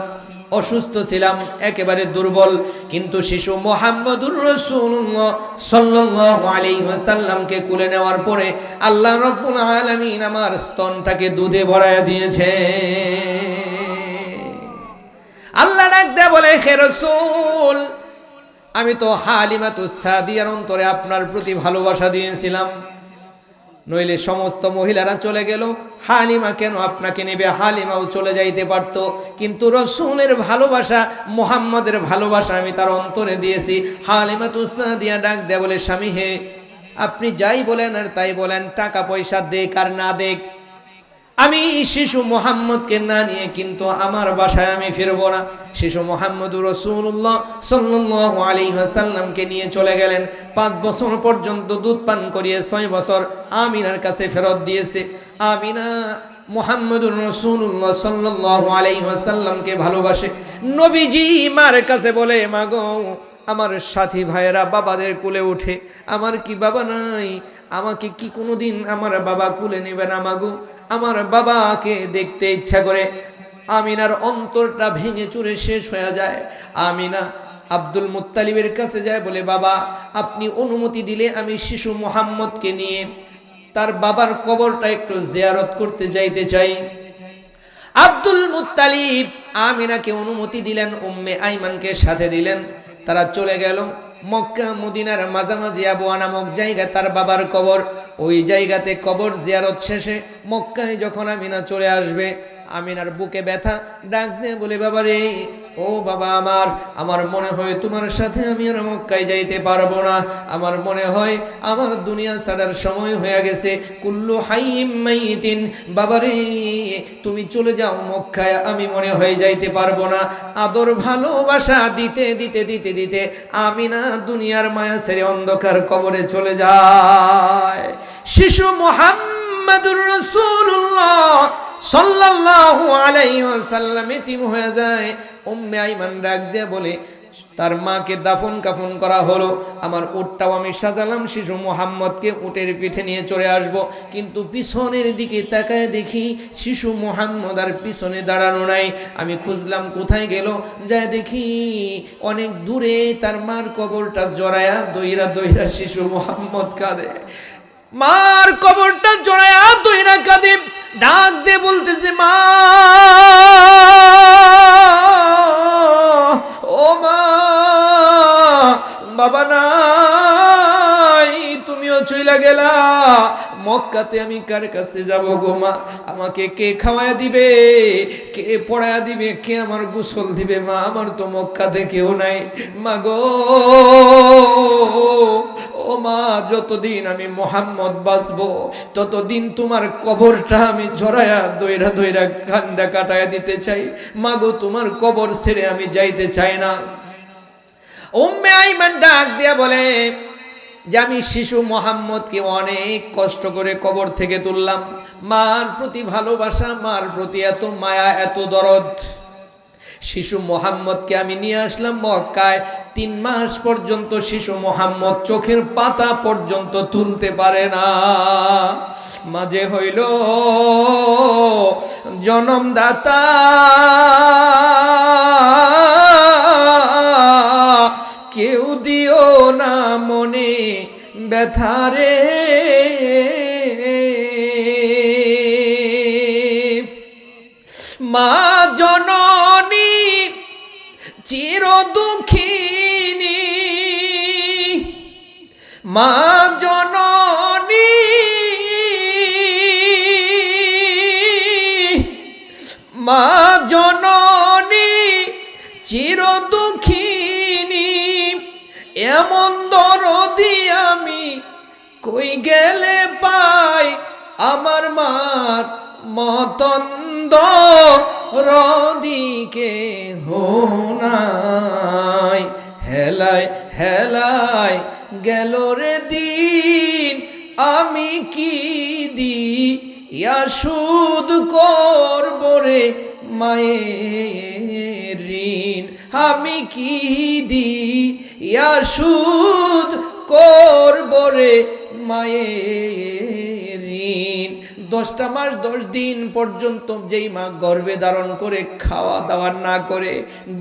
Speaker 1: অসুস্থ ছিলাম, একেবারে দুর্বল। কিন্তু শিশু মুহাম্মদুর রাসূলুল্লাহ সাল্লাল্লাহু আলাইহি ওয়াসাল্লামকে কোলে নেওয়ার পরে আল্লাহ রাব্বুল আলামিন আমার স্তনটাকে দুধে ভরায়া দিয়েছে। আল্লাহ ডাক দেয়া বলে, হে রাসূল, আমি তো হালিমাতুস সাদিয়ার অন্তরে আপনার প্রতি ভালোবাসা দিয়েছিলাম, নইলে সমস্ত মহিলারা চলে গেল, হালিমা কেন আপনাকে নেবে? হালিমাও চলে যাইতে পারত, কিন্তু রাসূলের ভালোবাসা, মুহাম্মদের ভালোবাসা আমি তার অন্তরে দিয়েছি। হালিমাতুস সাদিয়া ডাক দেয়া বলে, স্বামী হে, আপনি যাই বলেন আর তাই বলেন, টাকা পয়সা দেখ আর না দেখ, আমি শিশু মুহাম্মদকে না নিয়ে কিন্তু আমার বাসায় আমি ফিরবো না। শিশু মুহাম্মদুর রাসূলুল্লাহ সাল্লাল্লাহু আলাইহি ওয়াসাল্লামকে নিয়ে চলে গেলেন। 5 বছর পর্যন্ত দুধ পান করিয়ে 6 বছর আমিনার কাছে ফেরত দিয়েছে। আমিনা মুহাম্মদুর রাসূলুল্লাহ সাল্লাল্লাহু আলাইহি ওয়াসাল্লামকে ভালোবাসে। নবীজি মার কাছে বলে, মা গো, আমার সাথী ভাইয়েরা বাবাদের কোলে ওঠে, আমার কি বাবা নাই? আমাকে কি কোনোদিন আমার বাবা কোলে নেবে না? মাগো, আমার বাবাকে দেখতে ইচ্ছা করে। আমিনার অন্তরটা ভেঙে চুরে শেষ হয়ে যায়। আমিনা আব্দুল মুত্তালিবের কাছে যায়, বলে, বাবা, আপনি অনুমতি দিলে আমি শিশু মুহাম্মদকে নিয়ে তার বাবার কবরটা একটু জিয়ারত করতে যাইতে চাই। আব্দুল মুত্তালিব আমিনাকে অনুমতি দিলেন, উম্মে আইমানকে সাথে দিলেন। তারা চলে গেল মক্কা মদিনার মাঝামাঝি আবওয়া নামক জায়গা, তার বাবার কবর। ওই জায়গাতে কবর জিয়ারত শেষে মক্কায় যখন আমিনা চলে আসবে, আমিনার বুকে ব্যথা, ডাক দিয়ে বলে, বাবা রে, ও বাবা আমার মনে হয় তোমার সাথে আমি আর মক্কায় যাইতে পারবো না। আমার মনে হয় আমার দুনিয়া ছাড়ার সময় হয়ে গেছে। কুল্লু হাইয়িম মাইতিন, বাবা রে, তুমি চলে যাও মক্কায়, আমি মনে হয় যাইতে পারবো না। আদর ভালোবাসা দিতে দিতে দিতে দিতে আমিনা দুনিয়ার মায়া ছেড়ে অন্ধকার কবরে চলে যায়। শিশু মুহাম্মদুর রাসূলুল্লাহ সাল্লাল্লাহু আলাইহি ওয়াসাল্লাম এতিম হয়ে যায়। উম্মে আইমান ডাক দিয়ে বলে, তার মাকে দাফন কাফন করা হলো, আমার উটটাও আমি সাজালাম, শিশু মুহাম্মদকে উটের পিঠে নিয়ে চলে আসব। কিন্তু পিছনের দিকে তাকায় দেখি শিশু মুহাম্মদ আর পিছনে দাঁড়ানো নাই। আমি খুঁজলাম কোথায় গেল, যায় দেখি অনেক দূরে তার মার কবরটা জড়ায়া দইরা দইরা শিশু মুহাম্মদ কাঁদে। মার কবরটা জড়ায়া দইরা কাঁদে, ডাক দে বলতেছে, মা, ও মা, বাবা নাই, তুমিও চইলা গেলা মক্কাতে, আমি কার কাছে যাব গো মা? আমাকে কে খাওয়ায়া দিবে, কে পড়ায়া দিবে, কে আমার গোসল দিবে? মা, আমার তো মক্কাতে কেউ নাই। মা গো, ও মা, যতদিন আমি মুহাম্মদ বাঁচবো ততদিন তোমার কবরটা আমি জড়ায়া দইরা দইরা কান্দা কাটায়া দিতে চাই। মা গো, তোমার কবর ছেড়ে আমি যাইতে চাই না। উম্মে আইমান ডাক দিয়া বলে যে, আমি শিশু মুহাম্মদকে অনেক কষ্ট করে কবর থেকে তুললাম। মার প্রতি ভালোবাসা, মার প্রতি এত মায়া, এত দরদ। শিশু মুহাম্মদকে আমি নিয়ে আসলাম মক্কায়। 3 মাস পর্যন্ত শিশু মুহাম্মদ চোখের পাতা পর্যন্ত তুলতে পারে না। মাঝে হইল জনমদাতা, কেউ দিও না মনে ব্যথারে, মা জননী চির দুঃখিনী, মা জননী মা জননী চির দুঃখিনী, এমন দরদি আমি কই গেলে পাই, আমার মার মতন দরদিকে হোনাই। হেলায় হেলায় গেল রে দিন, আমি কি দিয়া সুদ করব রে মায়ের ঋণ, আমি কি দিয়া সুদ করব রে মায়ের ঋণ। 10টা মাস 10 দিন পর্যন্ত যেই মা গর্ভে ধারণ করে খাওয়া দাওয়া না করে,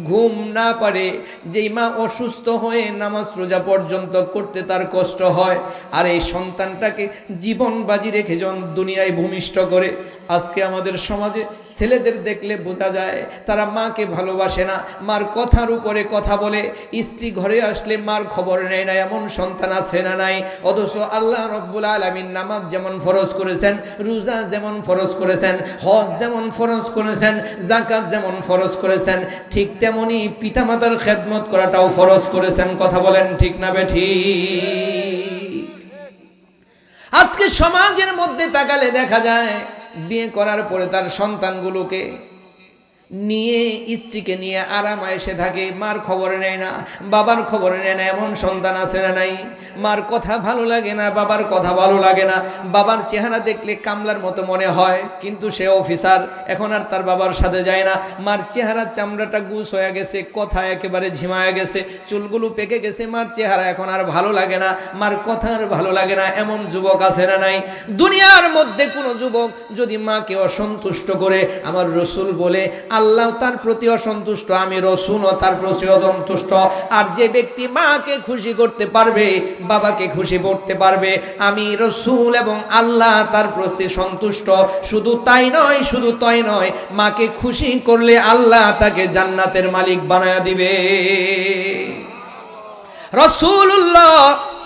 Speaker 1: ঘুম না পারে, যেই মা অসুস্থ হয়ে নামাজ রোজা পর্যন্ত করতে তার কষ্ট হয়, আর এই সন্তানটাকে জীবন বাজি রেখে যখন দুনিয়ায় ভূমিষ্ঠ করে। আজকে আমাদের সমাজে ছেলেদের দেখলে বোঝা যায় তারা মাকে ভালোবাসে না, মার কথার উপরে কথা বলে, স্ত্রী ঘরে আসলে মার খবর নেয় না, এমন সন্তান আছে না নাই? অথচ আল্লাহ রব্বুল আলামিন নামাজ যেমন ফরজ করেছেন, রোজা যেমন ফরজ করেছেন, হজ যেমন ফরজ করেছেন, যাকাত যেমন ফরজ করেছেন, ঠিক তেমনি পিতামাতার খেদমত করাটাও ফরজ করেছেন। কথা বলেন ঠিক না বেঠিক? আজকে সমাজের মধ্যে তাকালে দেখা যায় বিয়ে করার পরে তার সন্তানগুলোকে নিয়ে স্ত্রীকে নিয়ে আরাম এসে থাকে, মার খবর নেয় না, বাবার খবর নেয় না। এমন সন্তান আছে না নাই? মার কথা ভালো লাগে না, বাবার কথা ভালো লাগে না। বাবার চেহারা দেখলে কামলার মতো মনে হয়, কিন্তু সে অফিসার, এখন আর তার বাবার সাথে যায় না। মার চেহারার চামড়াটা গুছ হয়ে গেছে, কথা একেবারে ঝিমায় গেছে, চুলগুলো পেকে গেছে, মার চেহারা এখন আর ভালো লাগে না, মার কথা আর ভালো লাগে না। এমন যুবক আছে না নাই? দুনিয়ার মধ্যে কোনো যুবক যদি মাকে অসন্তুষ্ট করে, আমার রসুল বলে আল্লাহ তার প্রতি অসন্তুষ্ট, আমি রসুলও তার প্রতি অসন্তুষ্ট। আর যে ব্যক্তি মাকে খুশি করতে পারবে, বাবাকে খুশি করতে পারবে, আমি রসুল এবং আল্লাহ তার প্রতি সন্তুষ্ট। শুধু তাই নয়, শুধু তাই নয়, মাকে খুশি করলে আল্লাহ তাকে জান্নাতের মালিক বানায়া দিবে। রাসূলুল্লাহ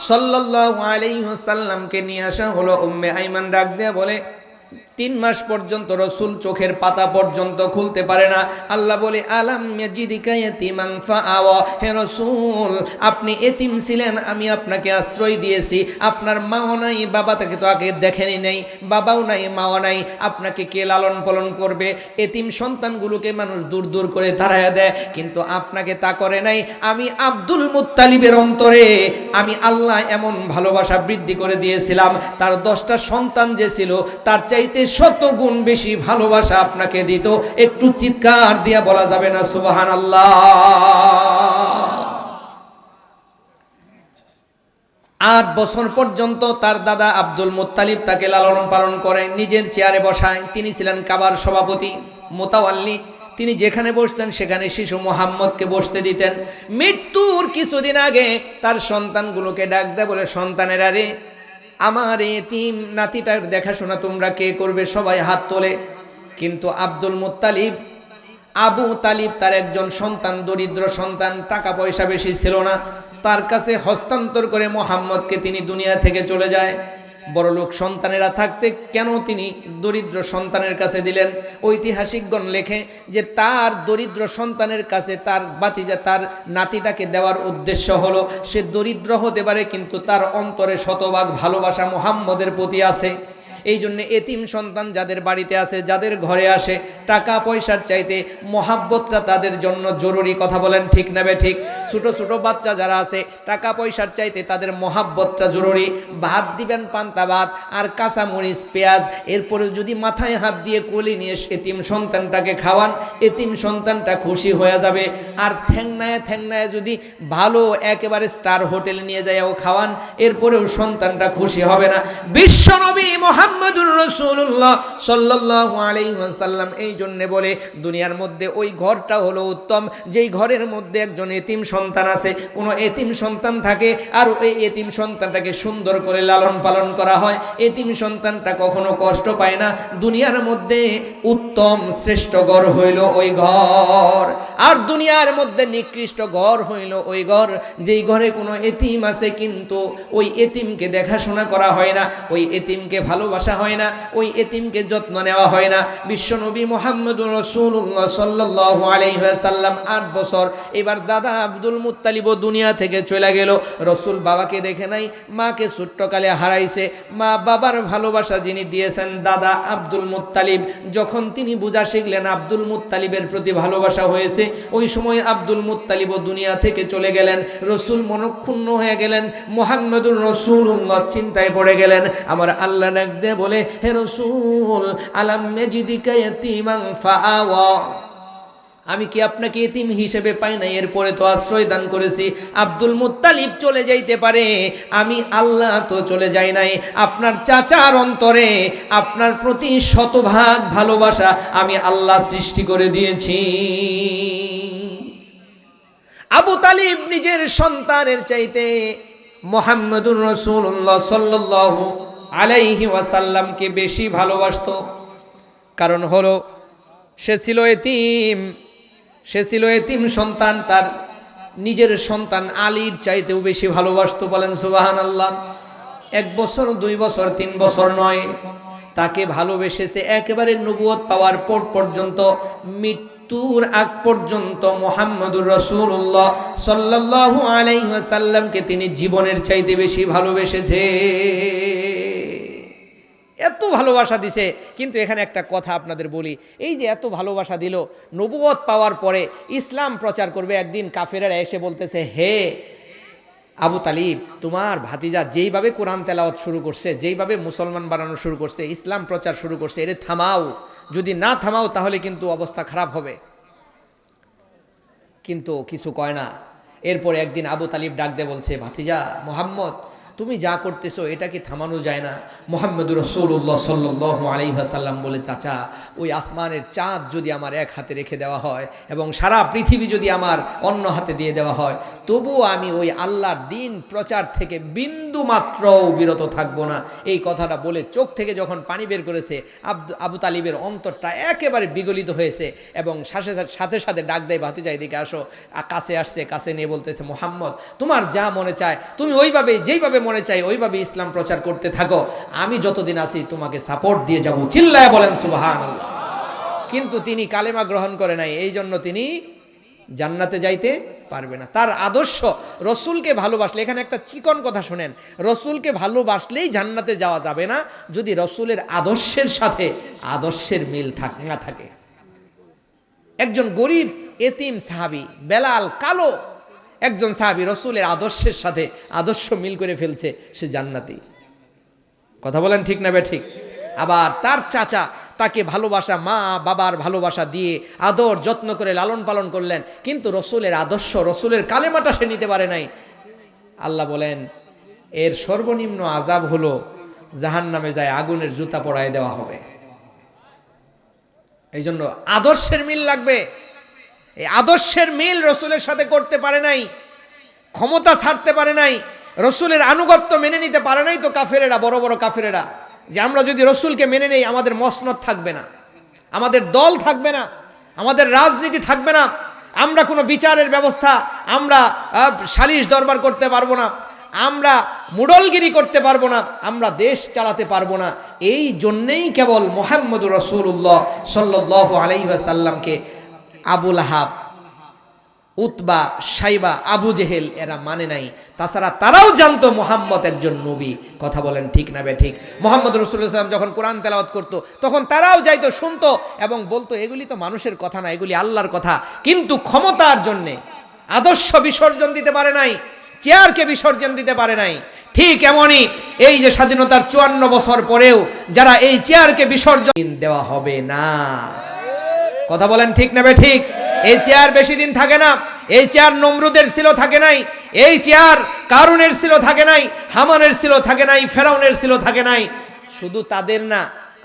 Speaker 1: সাল্লাল্লাহু আলাইহি ওয়াসাল্লামকে নিয়ে আসা হলো। উম্মে আইমান ডাক দিয়ে বলে, 3 মাস পর্যন্ত রসুল চোখের পাতা পর্যন্ত খুলতে পারে না। আল্লাহ বলে, আলাম ইয়াজিদিকা ইয়াতীমান ফাআওয়া, হে রসুল আপনি এতিম ছিলেন, আমি আপনাকে আশ্রয় দিয়েছি। আপনার মাও নাই, বাবা তাকে তো আগে দেখেনি নাই, বাবাও নাই, মাও নাই, আপনাকে কে লালন পালন করবে? এতিম সন্তানগুলোকে মানুষ দূর দূর করে তাড়ায়া দেয়, কিন্তু আপনাকে তা করে নাই। আমি আব্দুল মুত্তালিবের অন্তরে আমি আল্লাহ এমন ভালোবাসা বৃদ্ধি করে দিয়েছিলাম, তার 10টা সন্তান যে ছিল তার চাইতে 100 গুণ বেশি ভালোবাসা আপনাকে দিত। একটু চিৎকার দিয়া বলা যাবে না সুবহানাল্লাহ? 8 বছর পর্যন্ত তার দাদা আব্দুল মুত্তালিব তাকে লালন পালন করে, নিজের চেয়ারে বসায়। তিনি ছিলেন কাবার সভাপতি, মুতাওয়াল্লি। তিনি যেখানে বসতেন সেখানে শিশু মুহাম্মদকে বসতে দিতেন। মৃত্যুর কিছুদিন আগে তার সন্তানগুলোকে ডাক দেয়, বলে, সন্তানেরা রে, আমার এতিম নাতিটার দেখাশোনা তোমরা কে করবে? সবাই হাত তোলে। কিন্তু আব্দুল মুত্তালিব, আবু তালিব, তার একজন সন্তান, দরিদ্র সন্তান, টাকা পয়সা বেশি ছিল না, তার কাছে হস্তান্তর করে মুহাম্মদকে তিনি দুনিয়া থেকে চলে যায়। বড়লোক সন্তানেরা থাকতে কেন তিনি দরিদ্র সন্তানের কাছে দিলেন? ঐতিহাসিকগণ লেখে যে তার দরিদ্র সন্তানের কাছে তার বাতিজা, তার নাতিটাকে দেওয়ার উদ্দেশ্য হলো, সে দরিদ্র হতে পারে কিন্তু তার অন্তরে শতভাগ ভালোবাসা মুহাম্মদের প্রতি আছে। এই জন্য এতিম সন্তান যাদের বাড়িতে আছে, যাদের ঘরে আসে, টাকা পয়সার চাইতে মহাব্বতটা তাদের জন্য জরুরি। কথা বলেন ঠিক না ঠিক? ছোট ছোট বাচ্চা যারা আছে, টাকা পয়সার চাইতে তাদের মহাব্বতটা জরুরি। ভাত দিবেন, পান্তা ভাত আর কাঁচামরিচ, পেঁয়াজ, এরপরে যদি মাথায় হাত দিয়ে কোলে নিয়ে এতিম সন্তানটাকে খাওয়ান, এতিম সন্তানটা খুশি হয়ে যাবে। আর ঠ্যাংনায় যদি ভালো একেবারে স্টার হোটেলে নিয়ে যায়ও খাওয়ান, এরপরেও সন্তানটা খুশি হবে না। বিশ্বনবী মুহাম্মদুর রাসূলুল্লাহ সাল্লাল্লাহু আলাইহি ওয়াসাল্লাম এই জন্য বলে, দুনিয়ার মধ্যে ওই ঘরটা হলো উত্তম যেই ঘরের মধ্যে একজন এতিম সন্তান আছে, কোনো এতিম সন্তান থাকে, আর ওই এতিম সন্তানটাকে সুন্দর করে লালন পালন করা হয়। এতিম সন্তানটা কখনো কষ্ট পায় না। দুনিয়ার মধ্যে উত্তম শ্রেষ্ঠ ঘর হইল ওই ঘর, আর দুনিয়ার মধ্যে নিকৃষ্ট ঘর হইল ওই ঘর যেই ঘরে কোনো এতিম আছে কিন্তু ওই এতিমকে দেখাশোনা করা হয় না, ওই এতিমকে ভালোবাসা হয় না, ওই এতিমকে যত্ন নেওয়া হয় না। বিশ্বনবী মুহাম্মদুর রাসূলুল্লাহ সাল্লাল্লাহু আলাইহি ওয়াসাল্লাম 8 বছর, এবার দাদা আব্দুল মুত্তালিব দুনিয়া থেকে চলে গেল। রসুল বাবাকে দেখে নাই, মাকে ছোট্টকালে হারাইছে। মা বাবার ভালোবাসা যিনি দিয়েছেন দাদা আব্দুল মুত্তালিব, যখন তিনি বুঝা শিখলেন আব্দুল মুত্তালিবের প্রতি ভালোবাসা হয়েছে, ওই সময় আব্দুল মুত্তালিব দুনিয়া থেকে চলে গেলেন। রসুল মনক্ষুণ্ণ হয়ে গেলেন, মুহাম্মদুর রাসূলুল্লাহ চিন্তায় পড়ে গেলেন। আমার আল্লাহ ডাক দিয়ে বলে, হে রসুল, আলাম ইয়াজিদিকা ইয়াতীমান ফাআওয়া, আমি কি আপনাকে এতিম হিসেবে পাই না? এরপরে তো আশ্রয় দান করেছি। আব্দুল মুত্তালিব চলে যাইতে পারে, আমি আল্লাহ তো চলে যাই নাই। আপনার চাচার অন্তরে আপনার প্রতি শতভাগ ভালোবাসা আমি আল্লাহ সৃষ্টি করে দিয়েছি। আবু তালিব নিজের সন্তানের চাইতে মুহাম্মদুর রাসূলুল্লাহ সাল্লাল্লাহু আলাইহি ওয়াসাল্লামকে বেশি ভালোবাসতো। কারণ হলো সে ছিল এতিম সন্তান, তার নিজের সন্তান আলীর চাইতেও বেশি ভালোবাসতো। বলেন সুবহানাল্লাহ। 1 বছর 2 বছর 3 বছর নয়, তাকে ভালোবেসেছে একেবারে নবুয়ত পাওয়ার পর পর্যন্ত, মৃত্যুর আগ পর্যন্ত মুহাম্মদুর রাসূলুল্লাহ সাল্লাল্লাহু আলাইহি ওয়াসাল্লামকে তিনি জীবনের চাইতে বেশি ভালোবেসেছে। এত ভালোবাসা দিছে। কিন্তু এখানে একটা কথা আপনাদের বলি, এই যে এত ভালোবাসা দিল, নবুয়ত পাওয়ার পরে ইসলাম প্রচার করবে, একদিন কাফেরেরা এসে বলতেছে, হে আবু তালিব, তোমার ভাতিজা যেইভাবে কোরআন তেলাওয়াত শুরু করছে, যেইভাবে মুসলমান বানানো শুরু করছে, ইসলাম প্রচার শুরু করছে, এরে থামাও, যদি না থামাও তাহলে কিন্তু অবস্থা খারাপ হবে। কিন্তু কিছু কয় না। এরপরে একদিন আবু তালিব ডাক দিয়ে বলছে, ভাতিজা মোহাম্মদ, তুমি যা করতেছো এটা কি থামানো যায় না? মুহাম্মদুর রাসূলুল্লাহ সাল্লাল্লাহু আলাইহি ওয়াসাল্লাম বলে, চাচা, ওই আসমানের চাঁদ যদি আমার এক হাতে রেখে দেওয়া হয় এবং সারা পৃথিবী যদি আমার অন্য হাতে দিয়ে দেওয়া হয়, তবুও আমি ওই আল্লাহর দিন প্রচার থেকে বিন্দু মাত্রও বিরত থাকবো না। এই কথাটা বলে চোখ থেকে যখন পানি বের করেছে, আবু তালিবের অন্তরটা একেবারে বিগলিত হয়েছে এবং সাথে সাথে ডাক দেয়, ভাতিজা এদিকে আসো। কাছে আসছে, কাছে নিয়ে বলতেছে, মুহাম্মদ, তোমার যা মনে চায় তুমি ওইভাবে, যেইভাবে মনে চাই ওইভাবে ইসলাম প্রচার করতে থাকো, আমি যতদিন আছি তোমাকে সাপোর্ট দিয়ে যাব। চিল্লায় বলেন সুবহানাল্লাহ। কিন্তু তিনি কালেমা গ্রহণ করে নাই, এই জন্য তিনি জান্নাতে যাইতে পারবে না। তার আদর্শ, রসুলকে ভালোবাসলে, এখানে একটা চিকন কথা শোনেন, রসুলকে ভালোবাসলেই জান্নাতে যাওয়া যাবে না যদি রসুলের আদর্শের সাথে আদর্শের মিল না থাকে। একজন গরিব এতিম সাহাবী বেলাল, কালো একজন সাহাবী, রসুলের আদর্শের সাথে আদর্শ মিল করে ফেলছে, সে জান্নাতি। কথা বলেন ঠিক না বে ঠিক? আবার তার চাচা তাকে ভালোবাসা, মা বাবার ভালোবাসা দিয়ে আদর যত্ন করে লালন পালন করলেন, কিন্তু রসুলের আদর্শ, রসুলের কালেমাটা সে নিতে পারে নাই। আল্লাহ বলেন, এর সর্বনিম্ন আযাব হলো জাহান্নামে যায় আগুনের জুতা পরায় দেওয়া হবে। এই জন্য আদর্শের মিল লাগবে। এই আদর্শের মিল রসুলের সাথে করতে পারে নাই, ক্ষমতা ছাড়তে পারে নাই, রসুলের আনুগত্য মেনে নিতে পারে নাই, তো কাফেরেরা, বড় বড় কাফেরেরা, যে আমরা যদি রসুলকে মেনে নেই আমাদের মসনদ থাকবে না, আমাদের দল থাকবে না, আমাদের রাজনীতি থাকবে না, আমরা কোনো বিচারের ব্যবস্থা, আমরা সালিশ দরবার করতে পারবো না, আমরা মুডলগিরি করতে পারবো না, আমরা দেশ চালাতে পারবো না। এই জন্যেই কেবল মুহাম্মদুর রাসূলুল্লাহ সাল্লাল্লাহু আলাইহি ওয়াসাল্লামকে আবু লাহাব, উতবা, সাইবা, আবু জেহেল এরা মানে নাই। তাছাড়া তারাও জানতো মুহাম্মদ একজন নবী। কথা বলেন ঠিক না বে ঠিক? মুহাম্মদ রাসূলুল্লাহ সাল্লাল্লাহু আলাইহি ওয়াসাল্লাম যখন কোরআন তেলাওয়াত করতো, তখন তারাও যাইতো, শুনতো এবং বলতো, এগুলি তো মানুষের কথা না, এগুলি আল্লাহর কথা। কিন্তু ক্ষমতার জন্যে আদর্শ বিসর্জন দিতে পারে নাই, চেয়ারকে বিসর্জন দিতে পারে নাই। ঠিক এমনই এই যে স্বাধীনতার 54 বছর পরেও যারা এই চেয়ারকে বিসর্জন দেওয়া হবে না। কথা বলেন ঠিক না বে ঠিক? এই চেয়ার বেশি দিন থাকে না। এই চেয়ার নমরুদের ছিল, থাকে নাই। এই চেয়ার কারুনের ছিল, থাকে নাই। হামানের ছিল, থাকে নাই। ফেরাউনের ছিল, থাকে নাই। শুধু তাদের না,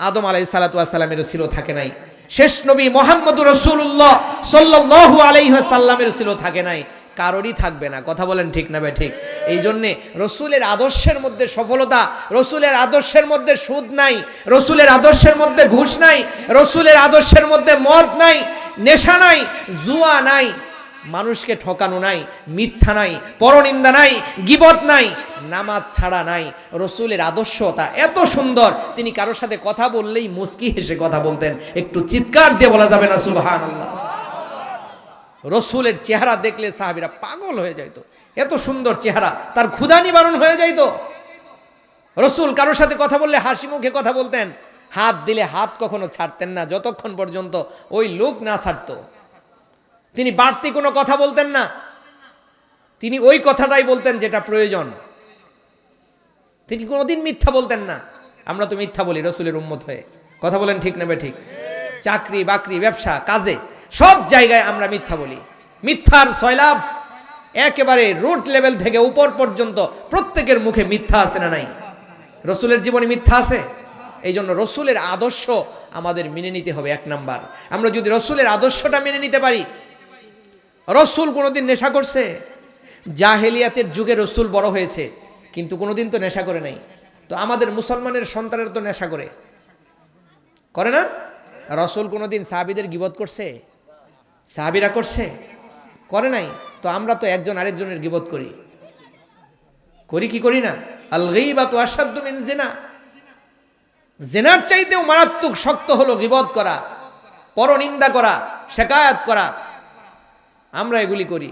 Speaker 1: আদম আলাইহিস সালাতু ওয়াস সালামের ছিল, থাকে নাই। শেষ নবী মুহাম্মদুর রাসূলুল্লাহ সাল্লাল্লাহু আলাইহি ওয়াসাল্লামের ছিল, থাকে নাই। কারোরই থাকবে না। কথা বলেন ঠিক না বে ঠিক? এই জন্যে রসুলের আদর্শের মধ্যে সফলতা, রসুলের আদর্শের মধ্যে সুদ নাই, রসুলের আদর্শের মধ্যে ঘুষ নাই, রসুলের আদর্শের মধ্যে মদ নাই, নেশা নাই, জুয়া নাই, মানুষকে ঠকানো নাই, মিথ্যা নাই, পরনিন্দা নাই, গীবত নাই, নামাজ ছাড়া নাই। রসুলের আদর্শতা এত সুন্দর, তিনি কারোর সাথে কথা বললেই মুস্কি হেসে কথা বলতেন। একটু চিৎকার দিয়ে বলা যাবে না সুবহানাল্লাহ? রসুলের চেহারা দেখলে সাহাবীরা পাগল হয়ে যাইতো। এত সুন্দর চেহারা, তার ক্ষুধা নিবারণ হয়ে যাইতো। রসুল কারোর সাথে কথা বললে হাসি মুখে কথা বলতেন, হাত দিলে হাত কখনো ছাড়তেন না যতক্ষণ পর্যন্ত ওই লোক না ছাড়তো। তিনি বাড়তি কোনো কথা বলতেন না, তিনি ওই কথাটাই বলতেন যেটা প্রয়োজন। তিনি কোনোদিন মিথ্যা বলতেন না। আমরা তো মিথ্যা বলি রসুলের উম্মত হয়ে। কথা বলেন ঠিক না বে ঠিক? চাকরি বাকরি, ব্যবসা, কাজে, সব জায়গায় আমরা মিথ্যা বলি। মিথ্যার সয়লাভ একেবারে রুট লেভেল থেকে উপর পর্যন্ত প্রত্যেকের মুখে মিথ্যা আছে না নাই? রসুলের জীবনে মিথ্যা আছে। এই জন্য রসুলের আদর্শ আমাদের মেনে নিতে হবে। এক নাম্বার, আমরা যদি রসুলের আদর্শটা মেনে নিতে পারি। রসুল কোনোদিন নেশা করছে? জাহেলিয়াতের যুগে রসুল বড় হয়েছে, কিন্তু কোনোদিন তো নেশা করে নাই। তো আমাদের মুসলমানের সন্তানের তো নেশা করে না? রসুল কোনোদিন সাহাবীদের গীবত করছে? সাহাবীরা করছে? করে নাই। তো আমরা তো একজন আরেকজনের গীবত করি কি করি না? আল গীবাতু আশাদ্দু মিন জিনা। জিনার চাইতেও মারাত্মক শক্ত হলো গীবত করা, পরনিন্দা করা, শিকায়াত করা। আমরা এগুলি করি।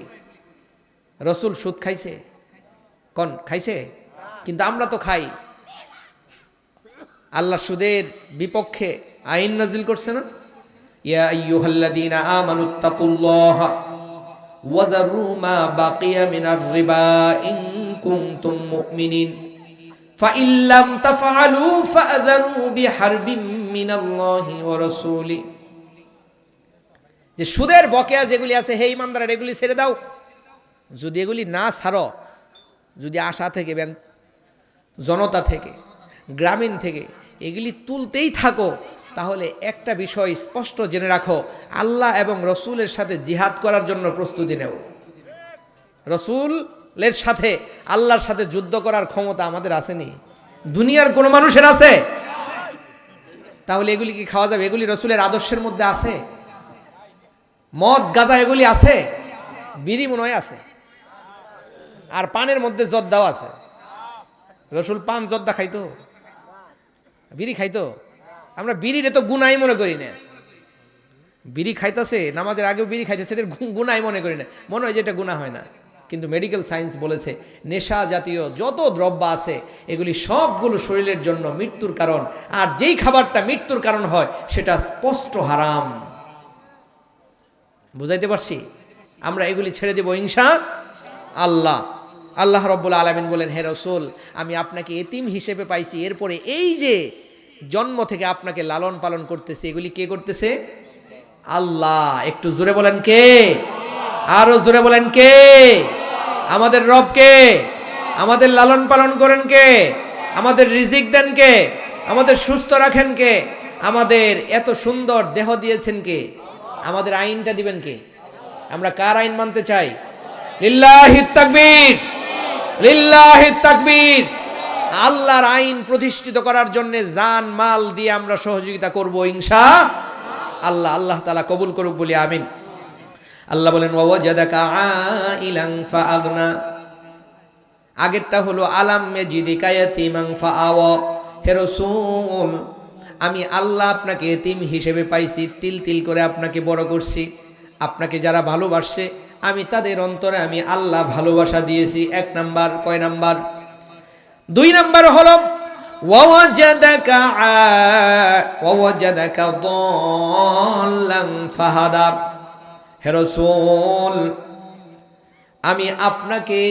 Speaker 1: রসুল সুদ খাইছে? খাইছে? কিন্তু আমরা তো খাই। আল্লাহ সুদের বিপক্ষে আইন নাজিল করছে না, ইয়া আইয়ুহাল্লাযীনা আমানুত্তাকুল্লাহা ওয়া যারু মা বাকিয়া মিনার রিবা ইন কুনতুম মুমিনিন ফাইন লাম তাফআলু ফাআযানু বিহারবিন মিনাল্লাহি ওয়া রাসূলি। যে সুদের বকেয়া যেগুলি আছে হে ইমানদাররা এগুলি ছেড়ে দাও, যদি এগুলি না ছাড়ো, যদি আশা থেকে জনতা থেকে গ্রামীণ থেকে এগুলি তুলতেই থাকো, তাহলে একটা বিষয় স্পষ্ট জেনে রাখো, আল্লাহ এবং রসুলের সাথে জিহাদ করার জন্য প্রস্তুতি নেও। রসুলের সাথে আল্লাহর সাথে যুদ্ধ করার ক্ষমতা আমাদের আসেনি, দুনিয়ার কোনো মানুষের আছে? তাহলে এগুলি কি খাওয়া যাবে? এগুলি রসুলের আদর্শের মধ্যে আছে? মদ গাঁজা এগুলি আছে? বিড়ি মনে হয় আছে, আর পানের মধ্যে জর্দাও আছে। রসুল পান জর্দা খাইতো, বিড়ি খাইতো? আমরা বিড়িরে তো গুনাই মনে করি না। বিড়ি খাইতেছে, নামাজের আগেও বিড়ি খাইতেছে, এটা গুনাই মনে করি না, মনে হয় যে এটা গুনাহ হয় না। কিন্তু মেডিকেল সায়েন্স বলেছে নেশা জাতীয় যত দ্রব্য আছে এগুলি সবগুলো শরীরের জন্য মৃত্যুর কারণ, আর যেই খাবারটা মৃত্যুর কারণ হয় সেটা স্পষ্ট হারাম। বুঝাইতে পারছি? আমরা এগুলি ছেড়ে দেব ইনশাআল্লাহ। আল্লাহ রাব্বুল আলামিন বলেন, হে রাসূল, আমি আপনাকে এতিম হিসেবে পাইছি, এরপরে এই যে জন্ম থেকে আপনাকে লালন পালন করতেছে, এগুলি কে করতেছে? আল্লাহ। একটু জোরে বলেন কে? আরো জোরে বলেন কে? আমাদের রব কে? আমাদের লালন পালন করেন কে? আমাদের রিজিক দেন কে? আমাদের সুস্থ রাখেন কে? আমাদের এত সুন্দর দেহ দিয়েছেন কে? আমাদের আইনটা দিবেন কে? আমরা কার আইন মানতে চাই? লিল্লাহিত তাকবীর, লিল্লাহিত তাকবীর। আল্লাহর আইন প্রতিষ্ঠিত করার জন্য জান মাল দিয়ে আমরা সহযোগিতা করব ইনশাআল্লাহ। আল্লাহ তাআলা কবুল করুক বলি আমিন। আল্লাহ বলেন ওয়াজাদাকা আইলান ফাআগনা। আগেরটা হলো আলাম ইয়াজিদিকা ইয়াতীমান ফাআওয়া। হে রাসূল, আমি আল্লাহ আপনাকে এতিম হিসেবে পাইছি, তিল তিল করে আপনাকে বড় করছি। আপনাকে যারা ভালোবাসে আমি তাদের অন্তরে আমি আল্লাহ ভালোবাসা দিয়েছি। এক নাম্বার। কয় নাম্বার? 2 নাম্বার হলো ওয়াজাদাকা দাল্লান ফাহাদা। হে রাসূল, আমি আপনাকে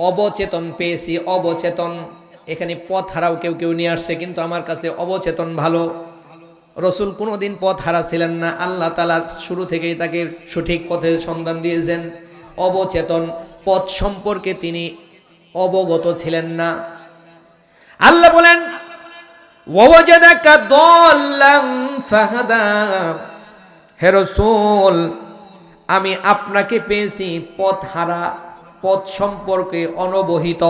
Speaker 1: অবচেতন পেয়েছি। অবচেতন এখানে পথ হারাও কেউ কেউ নিয়ে আসছে, কিন্তু আমার কাছে অবচেতন ভালো। রসুল কোনোদিন পথ হারা ছিলেন না, আল্লাহ তাআলা শুরু থেকেই তাকে সঠিক পথের সন্ধান দিয়েছেন। অবচেতন পথ সম্পর্কে তিনি অবগত ছিলেন না। আল্লাহ বলেন ওয়াজাদাকা দাল্লান ফাহাদা। হে রাসূল, আমি আপনাকে পেয়েছি পথ হারা, পথ সম্পর্কে অনবহিত।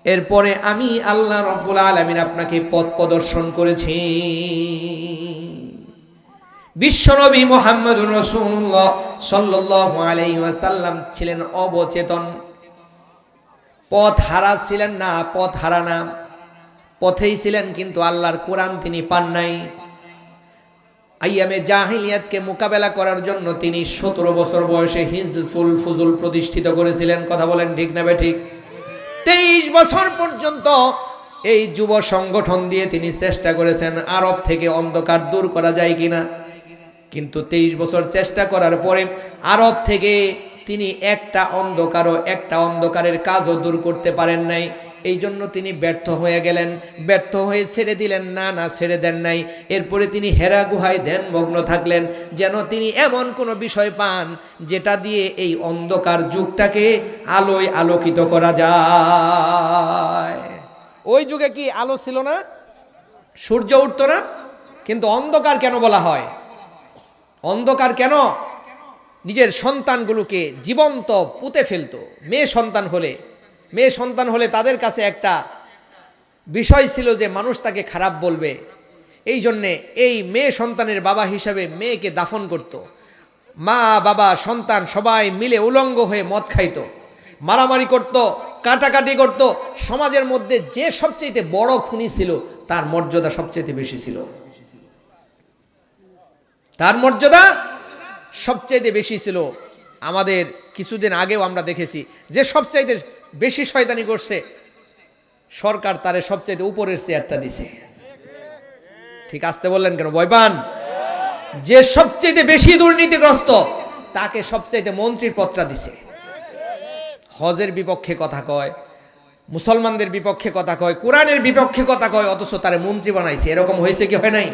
Speaker 1: এরপরে আমি আল্লাহ রাব্বুল আলামিন আপনাকে পথ প্রদর্শন করেছি। বিশ্বনবী মুহাম্মদুর রাসূলুল্লাহ সাল্লাল্লাহু আলাইহি ওয়াসাল্লাম ছিলেন অবচেতন, পথ হারা ছিলেন না, পথ হারা না, পথেই ছিলেন, কিন্তু আল্লাহর কোরআন তিনি পান নাই। আইয়ামে জাহিলিয়াতকে মোকাবেলা করার জন্য তিনি 17 বছর বয়সে হিজবুল ফুজুল প্রতিষ্ঠিত করেছিলেন। কথা বলেন ঠিক না বেঠিক? 23 বছর পর্যন্ত এই যুব সংগঠন দিয়ে তিনি চেষ্টা করেছেন আরব থেকে অন্ধকার দূর করা যায় কিনা, কিন্তু 23 বছর চেষ্টা করার পরে আরব থেকে তিনি একটা অন্ধকারের কাজও দূর করতে পারেন নাই। এই জন্য তিনি ব্যর্থ হয়ে গেলেন। ব্যর্থ হয়ে ছেড়ে দিলেন? না, ছেড়ে দেন নাই। এরপরে তিনি হেরা গুহায় ধ্যানমগ্ন থাকলেন, যেন তিনি এমন কোনো বিষয় পান যেটা দিয়ে এই অন্ধকার যুগটাকে আলোয় আলোকিত করা যায়। ওই যুগে কি আলো ছিল না? সূর্য উঠতো না? কিন্তু অন্ধকার কেন বলা হয়? অন্ধকার কেন? নিজের সন্তানগুলোকে জীবন্ত পুঁতে ফেলতো। মেয়ে সন্তান হলে তাদের কাছে একটা বিষয় ছিল যে মানুষ তাকে খারাপ বলবে। এই জন্যে এই মেয়ে সন্তানের বাবা হিসাবে মেয়েকে দাফন করত। মা বাবা সন্তান সবাই মিলে উলঙ্গ হয়ে মদ খাইত, মারামারি করত, কাটাকাটি করত। সমাজের মধ্যে যে সবচেয়ে বড় খুনি ছিল তার মর্যাদা সবচেয়ে বেশি ছিল। তার মর্যাদা সবচেয়ে বেশি ছিল। আমাদের কিছুদিন আগেও আমরা দেখেছি যে সবচেয়ে বেশি শয়তানি করছে, সরকার তারে সবচেয়ে উপরের চেয়ারটা দিছে। ঠিক আসতে বললেন কেন, ভয় পান? যে সবচেয়ে বেশি দুর্নীতিগ্রস্ত তাকে সবচেয়ে মন্ত্রীর পদটা দিছে। হজের বিপক্ষে কথা কয়, মুসলমানদের বিপক্ষে কথা কয়, কোরআনের বিপক্ষে কথা কয়, অথচ তারে মন্ত্রী বানাইছে। এরকম হয়েছে কি হয় নাই?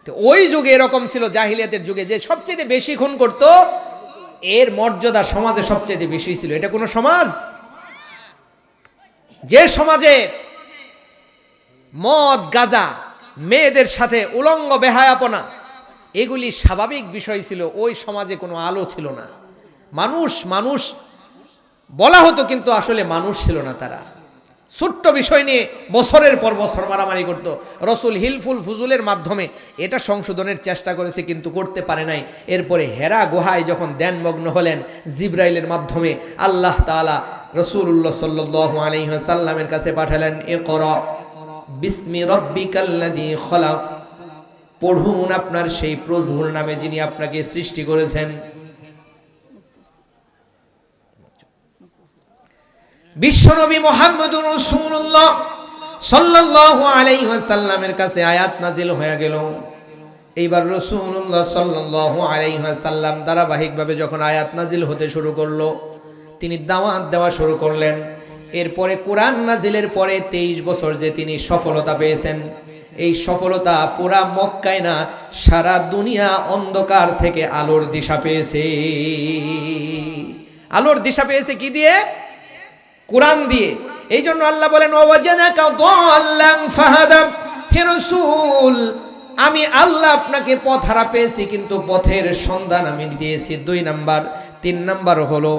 Speaker 1: তো ওই যুগে এরকম ছিল, জাহিলিয়াতের যুগে, যে সবচেয়ে বেশি খুন করত এর মর্যাদা সমাজে সবচেয়ে বেশি ছিল। এটা কোন সমাজ, যে সমাজে মদ, গাঁজা, মেয়েদের সাথে উলঙ্গ বেহায়াপনা এগুলি স্বাভাবিক বিষয় ছিল, ওই সমাজে কোনো আলো ছিল না। মানুষ বলা হতো, কিন্তু আসলে মানুষ ছিল না। তারা ছোট্ট বিষয় নিয়ে বছরের পর বছর মারামারি করত। রসুল হিলফুল ফুজুলের মাধ্যমে এটা সংশোধনের চেষ্টা করেছে, কিন্তু করতে পারে নাই। এরপরে হেরা গুহায় যখন ধ্যানমগ্ন হলেন, জিব্রাইলের মাধ্যমে আল্লাহ তাআলা রাসূলুল্লাহ সাল্লাল্লাহু আলাইহি ওয়াসাল্লামের কাছে পাঠালেন, ইকরা বিসমি রাব্বিকাল্লাযী খলাক, পড়ুন আপনার সেই প্রভুর নামে যিনি আপনাকে সৃষ্টি করেছেন। বিশ্বনবী মুহাম্মদুর রাসূলুল্লাহ সাল্লাল্লাহু আলাইহি ওয়াসাল্লামের কাছে আয়াত নাজিল হয়ে গেল। এইবার রাসূলুল্লাহ সাল্লাল্লাহু আলাইহি ওয়াসাল্লাম ধারাবাহিকভাবে যখন আয়াত নাজিল হতে শুরু করলো, তিনি দাওয়াত দেওয়া শুরু করলেন। এরপরে কোরআন নাজিলের পরে 23 বছর যে তিনি সফলতা পেয়েছেন, এই সফলতা পুরা মক্কায় না, সারা দুনিয়া অন্ধকার থেকে আলোর দিশা পেয়েছে। আলোর দিশা পেয়েছে কি দিয়ে? কোরআন দিয়ে। এই জন্য আল্লাহ বলেন, ওয়াজাদাকা দাল্লান ফাহাদা, হে রাসূল আমি আল্লাহ আপনাকে পথ হারা পেয়েছি, কিন্তু পথের সন্ধান আমি দিয়েছি। 2 নাম্বার। 3 নাম্বার হলো